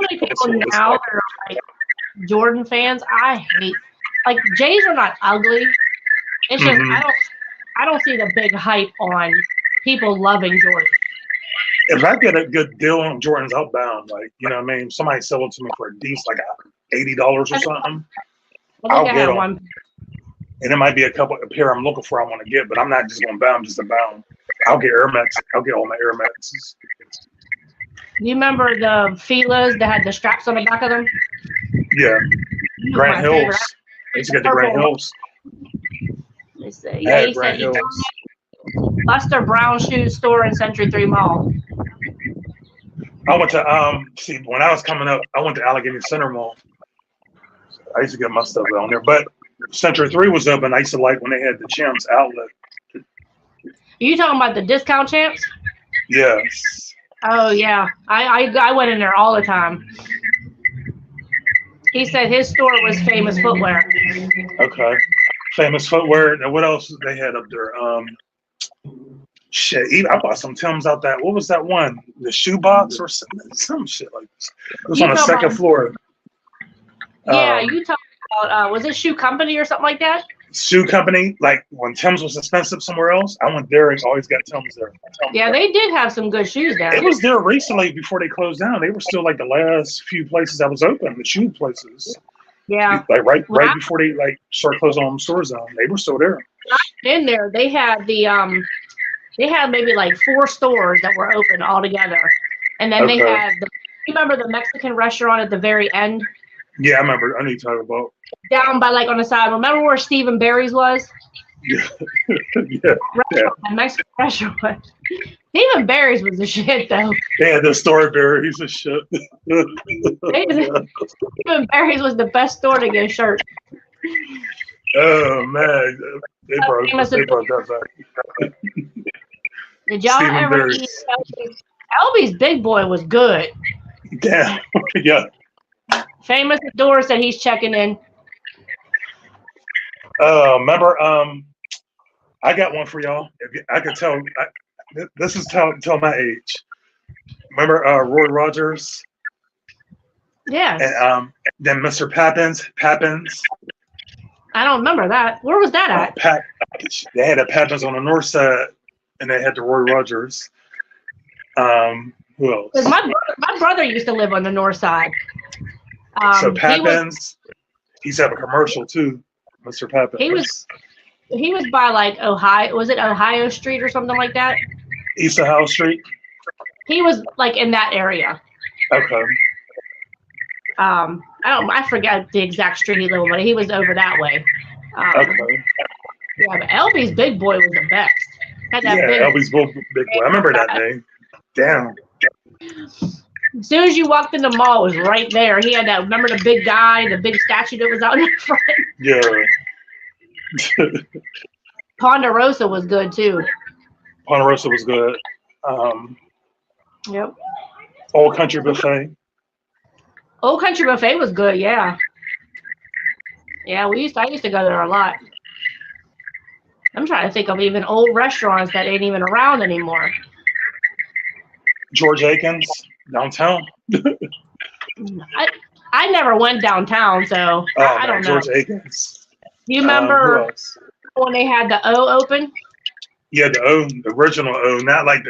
people now that are like Jordan fans. I hate, like, Jays are not ugly. It's just I don't see the big hype on people loving Jordan. If I get a good deal on Jordans, I'll bound. Like, you know what I mean? Somebody sell it to me for a decent, like $80 or something. I'll get them. One. And it might be a pair I'm looking for I want to get, but I'm not just going to bound just to bound. I'll get Air Max. I'll get all my Air Maxes. You remember the Fila's that had the straps on the back of them? Yeah. Grant Hills. I used to get the Grant Hills. Let me see. Yeah, he said Buster Brown Shoe Store in Century 3 Mall. I went to, see, when I was coming up, I went to Allegheny Center Mall. I used to get my stuff down there. But Century 3 was up, and I used to like when they had the Champs outlet. Are you talking about the discount Champs? Yes. Oh, yeah. I went in there all the time. He said his store was Famous Footwear. Okay. Famous Footwear. And what else they had up there? Shit, I bought some Timbs out that. What was that one? The shoebox or some shit like this. It was on the second floor. Yeah, you talking about, was it Shoe Company or something like that? Shoe Company, like when Tim's was expensive somewhere else, I went there and always got Tim's there. They did have some good shoes there. It was there recently before they closed down. They were still like the last few places that was open, the shoe places. Yeah. Like right before they like started closing all them stores down. They were still there. In there, they had they had maybe like 4 stores that were open all together. And then they had you remember the Mexican restaurant at the very end? Yeah, I remember. I know you're talking about. Down by like on the side. Remember where Stephen Barry's was? Yeah. The Mexican restaurant. Stephen Barry's was the shit though. Yeah, the store Barry's a shit. Stephen Barry's was the best store to get a shirt. Oh man, they broke that back. Did y'all ever eat Elby's? Elby's Big Boy was good. Damn. Yeah. Famous Door said he's checking in. Remember, I got one for y'all. If I could tell, this is tell my age. Remember Roy Rogers? Yes. And then Mr. Pappins. I don't remember that. Where was that at? They had a Pappins on the north side, and they had the Roy Rogers. Who else? My brother used to live on the north side. So Pappins, he's have a commercial too, Mr. Pappins. He was by like Ohio. Was it Ohio Street or something like that? East Ohio Street. He was like in that area. Okay. I forgot the exact street he lived on, but he was over that way. Okay. Yeah, but Elby's Big Boy was the best. Had that Yeah, Elby's big boy. I remember that name. Damn. As soon as you walked in the mall, it was right there. He had that. Remember the big guy, the big statue that was out in front. Yeah. Ponderosa was good too. Ponderosa was good. Yep. Old Country Buffet. Old Country Buffet was good. Yeah. Yeah, I used to go there a lot. I'm trying to think of even old restaurants that ain't even around anymore. George Akins, downtown. I never went downtown, so I don't know. George Akins. You remember when they had the O open? Yeah, the original O, not like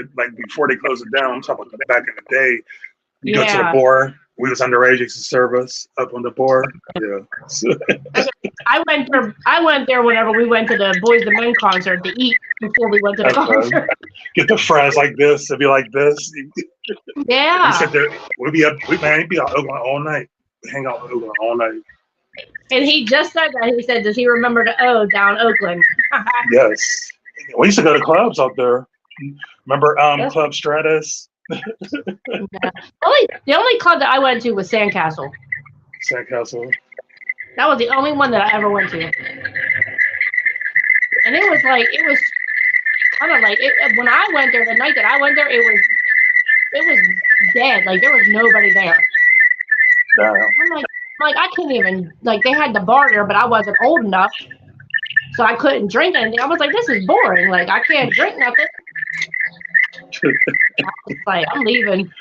before they closed it down. I'm talking about back in the day. You go to the bar. We was underage to service up on the bar. Yeah. I went there whenever we went to the Boys II Men concert to eat before we went to the concert. Get the fries like this. It'd be like this. Yeah. We sit there. We'd be out Oakland all night. We hang out with Oakland all night. And he just said that. He said, does he remember the O down Oakland? Yes. We used to go to clubs out there. Remember Club Stratus? The only club that I went to was Sandcastle. Sandcastle. That was the only one that I ever went to. And it was kind of like when I went there, the night that I went there, it was dead. Like there was nobody there. Damn. I'm like I couldn't even, like, they had the bar there, but I wasn't old enough, so I couldn't drink anything. I was like, this is boring. Like, I can't drink nothing. I was like, I'm leaving.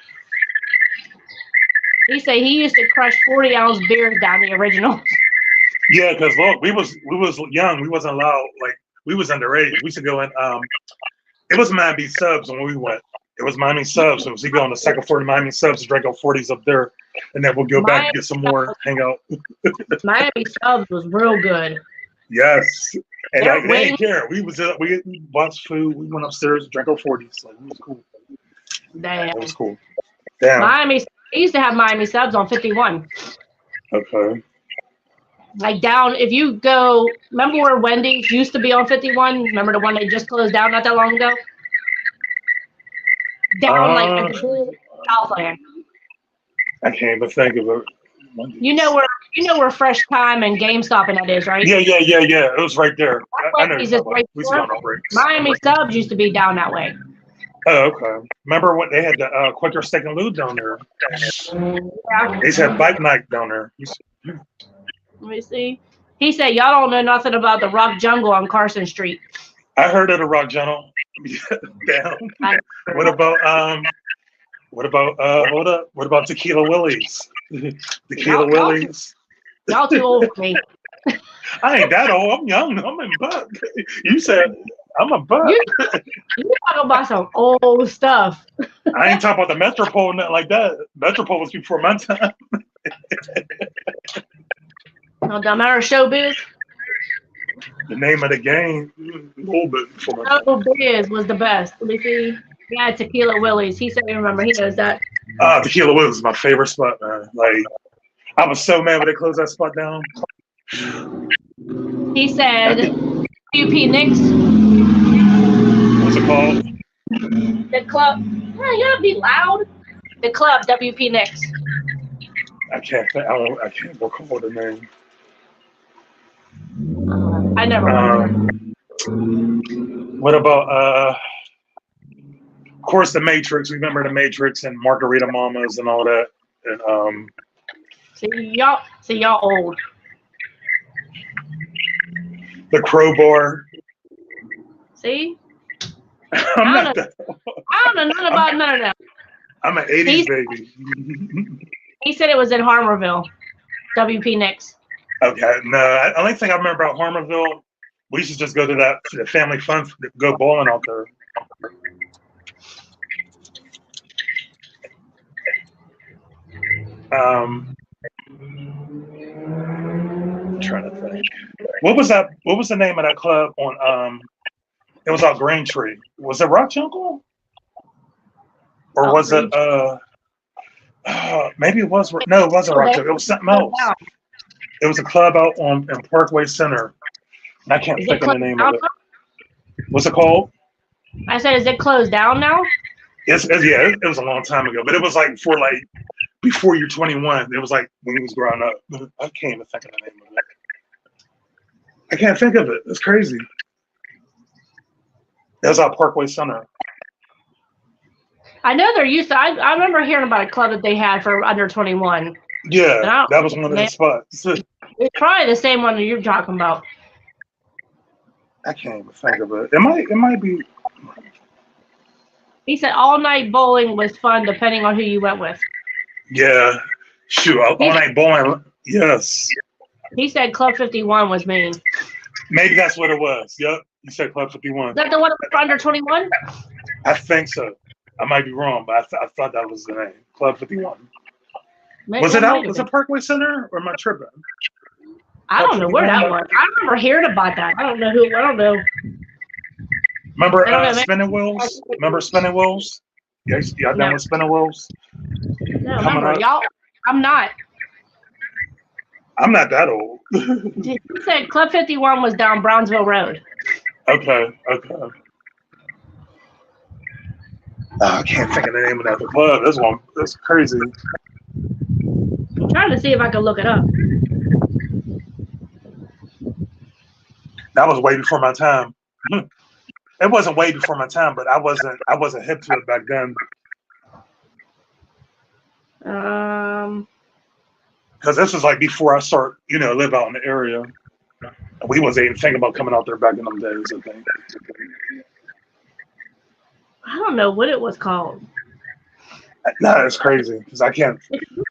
He said he used to crush 40-ounce beers down the original. Yeah, because look, we was young. We wasn't allowed, like, we was underage. We used to go in, it was Miami Subs when we went. It was Miami Subs. So we go on the second floor to Miami Subs to drink our 40s up there. And then we'll go back and get some more, hang out. Miami Subs was real good. Yes. And like, they didn't care. We watched food. We went upstairs, drank our 40s. Like, it was cool. Damn. That was cool. Damn. They used to have Miami Subs on 51. Okay. Like down, if you go, remember where Wendy's used to be on 51? Remember the one they just closed down not that long ago? Down like Southland. I can't even think of it. You know where Fresh Time and GameStop and that is, right? Yeah. It was right there. I know. Miami Subs used to be down that way. Oh, okay. Remember what they had the Quicker Steak and Lube down there? Yeah. They had Bike Night down there. Let me see. He said y'all don't know nothing about the Rock Jungle on Carson Street. I heard of the Rock Jungle. Down. What about Tequila Willies? Tequila Willies. Y'all too old for me. I ain't that old. I'm young. I'm in buck. You said I'm a buck. You talking about some old stuff. I ain't talking about the Metropole, nothing like that. Metropole was before my time. No, don't matter. Showbiz. The name of the game. A little bit before my time. Showbiz was the best. Let me see. Yeah, Tequila Willie's. He said, remember, he knows that. Tequila Willie's is my favorite spot, man. Like, I was so mad when they closed that spot down. He said, WP Nicks. What's it called? The club. Oh, you gotta be loud. The club, WP Nicks. I can't recall the name. I never went there. What about of course the Matrix? Remember the Matrix and Margarita Mamas and all that. And See y'all old. The Crowbar. See? I don't know nothing about none of that. I'm an 80s baby. He said it was in Harmerville. WP Nicks. Okay, no. The only thing I remember about Harmerville, we used to just go to the family fun, go bowling out there. I'm trying to think. What was the name of that club on it was out Braintree. Was it Rock Jungle? Or was it maybe it was no, it wasn't Rock Jungle. It was something else. It was a club out in Parkway Center. And I can't think of the name of it. What's it called? I said, is it closed down now? Yes, yeah, it was a long time ago, but it was like before you're 21. It was like when he was growing up. I can't even think of the name of it. I can't think of it. It's crazy. That's our Parkway Center. I know they're used to. I remember hearing about a club that they had for under 21. Yeah, that was one of the spots. It's probably the same one that you're talking about. I can't even think of it. It might be. He said all night bowling was fun, depending on who you went with. Yeah, shoot, all night bowling. Yes. He said Club 51 was mean. Maybe that's what it was. Yep, you said Club 51. Is that the one that was for under 21? I think so. I might be wrong, but I thought that was the name. Club 51. Maybe was it out? Was it Parkway Center or am I tripping? I don't know where that was. I remember hearing about that. I don't know who. I don't know. Remember Spinning Wheels? Remember Spinning Wheels? Yes, y'all done with Spinning Wheels? No, remember, y'all. I'm not. I'm not that old. He said Club 51 was down Brownsville Road. Okay. I can't think of the name of that club. That's crazy. I'm trying to see if I can look it up. That was way before my time. It wasn't way before my time, but I wasn't hip to it back then. Because this was like before I start, live out in the area. We wasn't even thinking about coming out there back in them days, I think. I don't know what it was called. No, it's crazy because I can't.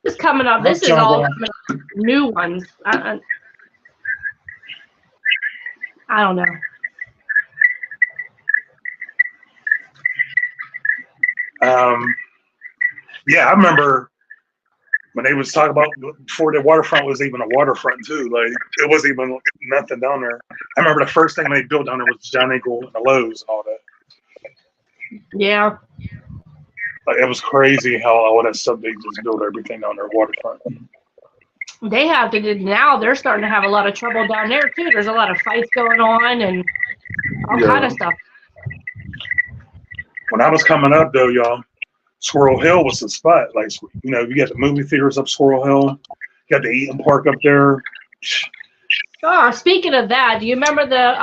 It's coming up. This is all coming up. New ones. I don't know. Yeah, I remember when they was talking about before the waterfront was even a waterfront too. Like it wasn't even nothing down there. I remember the first thing they built down there was John Ankle and the Lowe's and all that. Yeah. Like it was crazy how all that stuff they just built everything down there waterfront. They have to do now. They're starting to have a lot of trouble down there too. There's a lot of fights going on and all kind of stuff. When I was coming up though, y'all, Squirrel Hill was the spot. Like you got the movie theaters up Squirrel Hill, you got the Eaton Park up there. Oh, speaking of that, do you remember the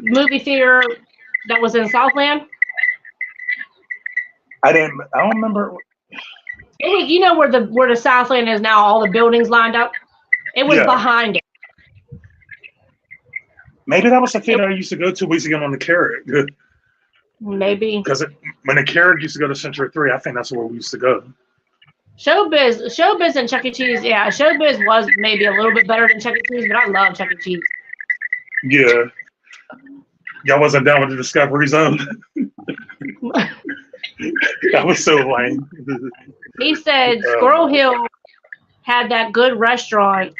movie theater that was in Southland? I don't remember. It was, where the Southland is now, all the buildings lined up. It was behind it. Maybe that was the theater I used to go to. We used to get on the Carrot. Maybe. Because when the Carrot used to go to Century 3, I think that's where we used to go. Showbiz and Chuck E. Cheese. Yeah, Showbiz was maybe a little bit better than Chuck E. Cheese, but I love Chuck E. Cheese. Yeah. Y'all wasn't down with the Discovery Zone. That was so lame. He said Squirrel Hill had that good restaurant,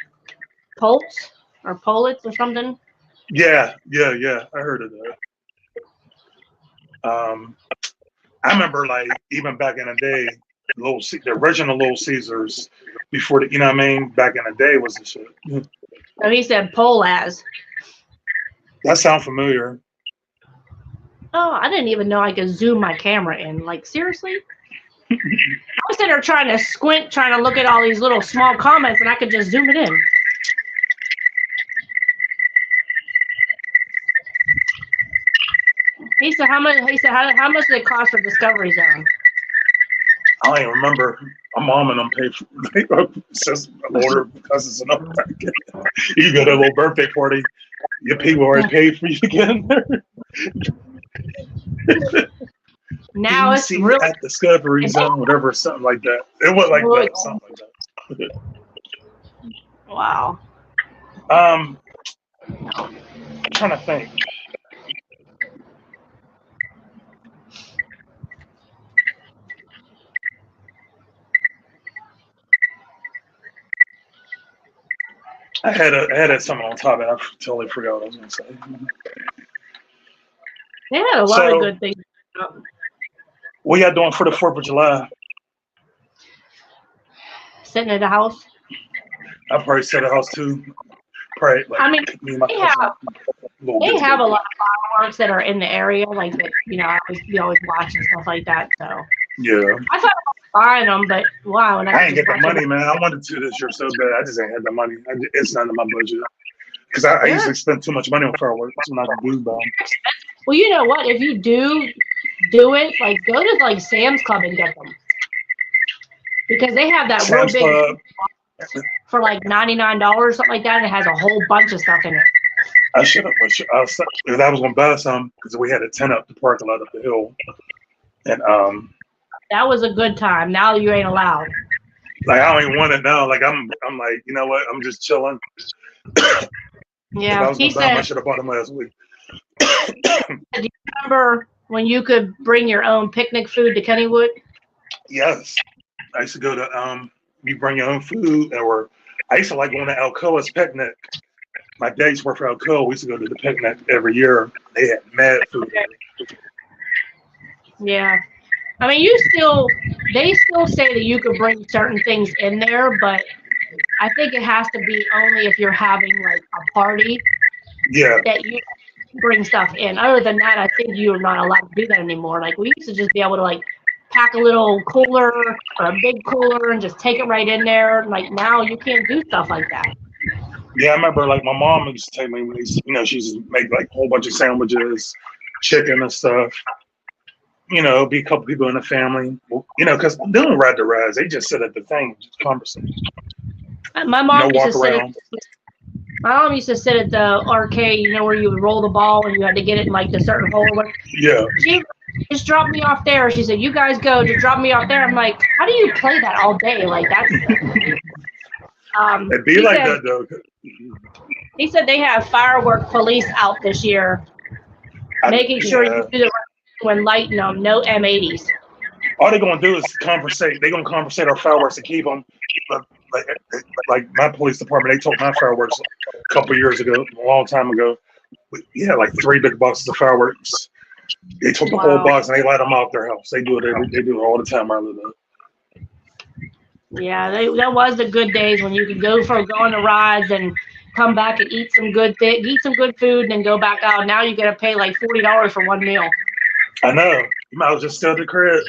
Politz or something. Yeah. I heard of that. I remember, like, even back in the day, the original Little Caesars, before the, back in the day was the shit. Oh, he said Polaz. That sounds familiar. Oh, I didn't even know I could zoom my camera in. Like, seriously? I was sitting there trying to squint, trying to look at all these little small comments, and I could just zoom it in. He said, how much did it cost for Discovery Zone? I don't even remember. My mom and them paid for says older cousins and all that. You go to a little birthday party, your people already paid for you to get in there. Now it's really at Discovery Zone, whatever, something like that. It was like that, something like that. Wow. I'm trying to think. I had something on top, and I totally forgot what I was going to say. They had a lot of good things. What y'all doing for the 4th of July? Sitting at the house. I'll probably sit at the house too. Probably. Like, I mean, me and my cousin. little They get have a together. lot of fireworks that are in the area, like that. We always watch and stuff like that. So Yeah. I thought about buying them, but wow, and I ain't get the money, man. I wanted to this year so bad. I just ain't had the money. It's not in my budget. Because I usually spend too much money on fireworks when I do them. Well, you know what? If you do it, like go to like Sam's Club and get them. Because they have that Sam's real big Club for like $99, something like that, and it has a whole bunch of stuff in it. I should have. If I was gonna buy some, because we had a tent up the parking lot up the hill, and that was a good time. Now you ain't allowed. like I don't even want it now. Like I'm like, you know what? I'm just chilling. Yeah, if I was he gonna buy them, I said. should have bought them last week. Do you remember when you could bring your own picnic food to Kennywood? Yes, I used to go to you bring your own food, or I used to like going to Alcoa's picnic. My dad used to work for Alcoa. We used to go to the picnic every year. They had mad food. Yeah. I mean, they still say that you could bring certain things in there, but I think it has to be only if you're having like a party. Yeah. That you bring stuff in. Other than that, I think you're not allowed to do that anymore. Like we used to just be able to like pack a little cooler or a big cooler and just take it right in there. Like now you can't do stuff like that. Yeah, I remember like my mom used to take me, she used to make like a whole bunch of sandwiches, chicken and stuff. Be a couple people in the family, because they don't ride the rides. They just sit at the thing, just conversate. My mom used walk to around. My mom used to sit at the arcade, where you would roll the ball and you had to get it in like the certain hole. Yeah. She just dropped me off there. She said, "You guys go, just drop me off there." I'm like, "How do you play that all day? Like that's." It'd be like that though. He said they have firework police out this year, making sure you do the right thing when lighting them. No M80s. All they're gonna do is conversate. They're gonna conversate our fireworks and keep them. Like my police department, they took my fireworks a couple years ago, a long time ago. We had like 3 big boxes of fireworks. They took the whole box and they light them out their house. They do it all the time. I live there. Yeah, that was the good days when you could go on the rides and come back and eat some good food, and then go back out. Now you got to pay like $40 for one meal. I know. You might as well just stay at the crib.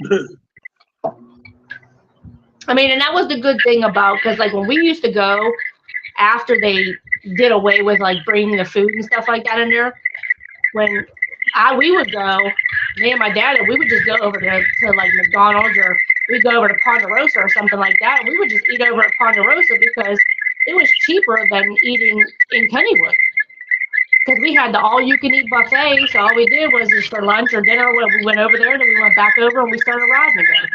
I mean, and that was the good thing about, because like when we used to go after they did away with like bringing the food and stuff like that in there, when we would go, me and my dad, we would just go over to like McDonald's, or we'd go over to Ponderosa or something like that. And we would just eat over at Ponderosa because it was cheaper than eating in Kennywood. Because we had the all-you-can-eat buffet, so all we did was just for lunch or dinner, when we went over there, and then we went back over and we started riding again.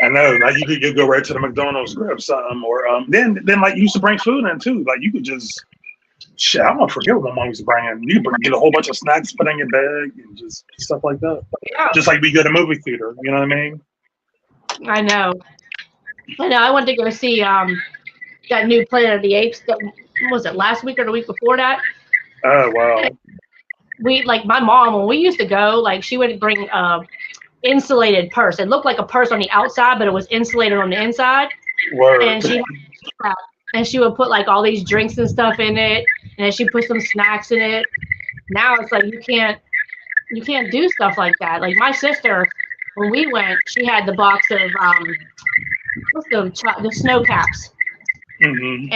I know, like you could go right to the McDonald's, grab something, or then like you used to bring food in too. Like you could just I don't forget what my mom used to bring in. You could get a whole bunch of snacks, put in your bag, and just stuff like that. Yeah. Just like we go to movie theater, you know what I mean? I know. I went to go see that new Planet of the Apes. That was it last week or the week before that? Oh wow. We my mom, when we used to go, like she would bring insulated purse. It looked like a purse on the outside, but it was insulated on the inside. Word. And she would put like all these drinks and stuff in it, and then she put some snacks in it. Now it's like you can't do stuff like that. Like my sister, when we went, she had the box of the snow caps. Mm-hmm.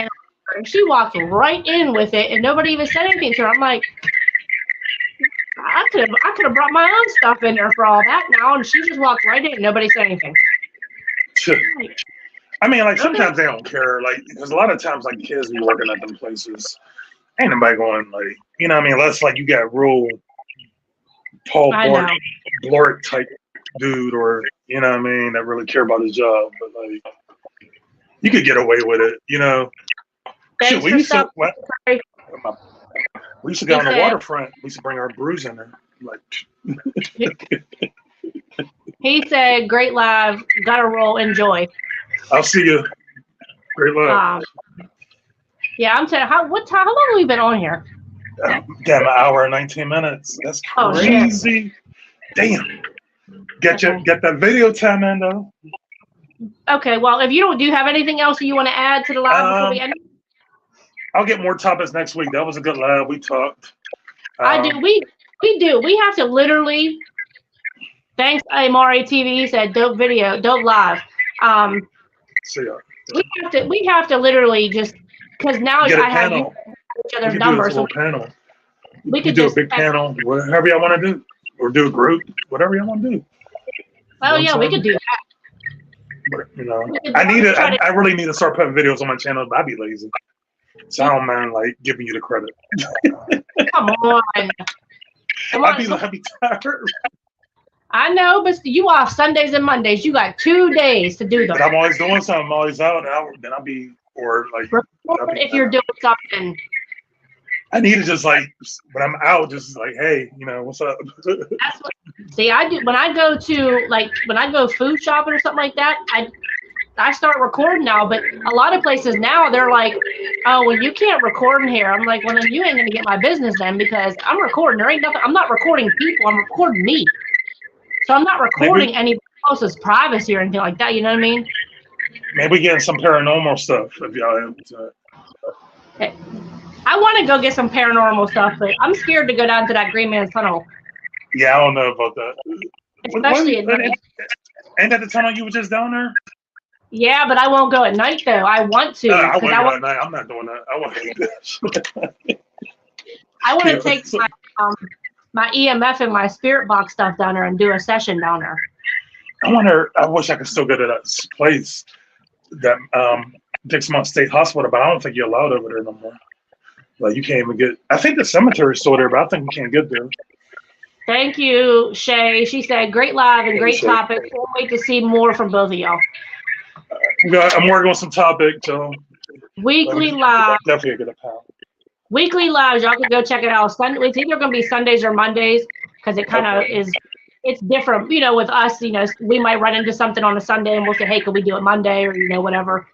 And she walked right in with it, and nobody even said anything to her. I'm like, I could have brought my own stuff in there for all that now, and she just walked right in. Nobody said anything. I mean, like sometimes they don't care, like because a lot of times like kids be working at them places. Ain't nobody going like, you know what I mean? Unless like you got real Paul Blart type dude, or you know what I mean, that really care about his job. But like, you could get away with it, you know. Shit, we used to go on the waterfront. We used to bring our brews in there. Like, he said, "Great live, gotta roll, enjoy." I'll see you. Great live. Yeah, I'm saying, how long have we been on here? Damn, an hour and 19 minutes. That's crazy. Damn. Get that video time in though. Okay, well, if you do you have anything else you want to add to the live before we end? I'll get more topics next week. That was a good live. We talked. I do. We do. We have to literally. Thanks, Amari TV said dope video, dope live. See ya. We have to literally just because now Get a I have panel. each other's numbers. So panel. We could do just a big panel, whatever y'all want to do, or do a group, whatever y'all want to do. Oh yeah, we could do that. But, you know, I really need to start putting videos on my channel, but I'd be lazy. So I don't mind like giving you the credit. Come on. I'd be tired. I know, but you off Sundays and Mondays. You got 2 days to do them. But I'm always doing something. I'm always out, and then I'll be if you're doing something. I need to just like when I'm out, just like, hey, you know, what's up? See, I do when I go to when I go food shopping or something like that. I start recording now, but a lot of places now they're like, oh, well, you can't record in here. I'm like, well, then you ain't gonna get my business then because I'm recording. There ain't nothing. I'm not recording people. I'm recording me. So I'm not recording anybody else's privacy or anything like that. You know what I mean? Maybe getting some paranormal stuff if y'all. Okay. I want to go get some paranormal stuff, but I'm scared to go down to that Green Man's Tunnel. Yeah, I don't know about that. Especially at night. Ain't that the tunnel you were just down there? Yeah, but I won't go at night though. I want to. I won't go at night. I'm not doing that. I want to take my EMF and my spirit box stuff down there and do a session down there. I wish I could still go to that place, that Dixmont State Hospital, but I don't think you're allowed over there no more. Like you can't even get. I think the cemetery is still there, but I think you can't get there. Thank you, Shay. She said, "Great live and great topic. Can't wait to see more from both of y'all." I'm working on some topic, so weekly live. Definitely get a pound. Weekly lives, y'all can go check it out. It's either going to be Sundays or Mondays because it kind of is. It's different, you know. With us, you know, we might run into something on a Sunday and we'll say, "Hey, can we do it Monday?" or whatever.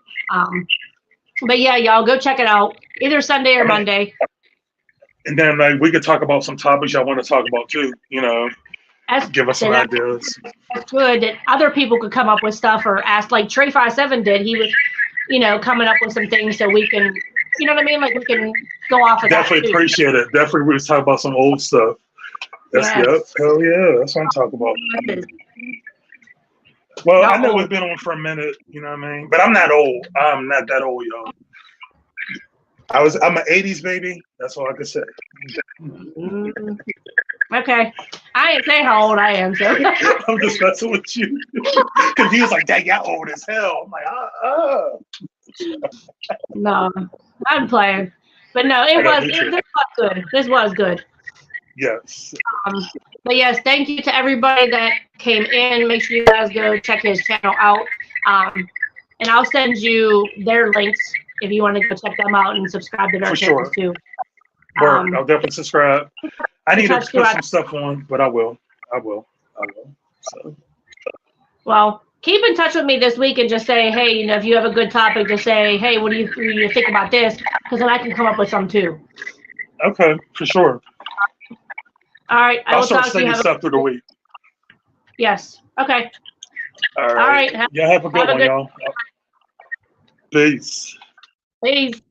But yeah, y'all go check it out. Either Sunday or Monday. And then like we could talk about some topics y'all want to talk about too. You know, give us some ideas. That's good. That other people could come up with stuff or ask, like Trey 57 did. He was, coming up with some things so we can, you know what I mean? Like we can go off of Definitely that. Appreciate it. Definitely we was talking about some old stuff. That's Yep. Hell yeah. That's what I'm talking about. Well, I know we've been on for a minute, you know what I mean? But I'm not old. I'm not that old, y'all. I'm an 80s baby. That's all I can say. Okay. I ain't saying how old I am, so I'm just messing with you. Because he was like, dang, y'all old as hell. I'm like, No, I'm playing. But no, this was good. Yes. But yes, thank you to everybody that came in. Make sure you guys go check his channel out. And I'll send you their links if you want to go check them out and subscribe to their channels too. I'll definitely subscribe. I need to put some stuff on, but I will. So. Well, keep in touch with me this week and just say, hey, if you have a good topic, just say, hey, what do you think about this? Because then I can come up with some too. Okay, for sure. All right. I'll start sending stuff through the week. Yes. Okay. All right. Have a good one, y'all. Peace. Peace.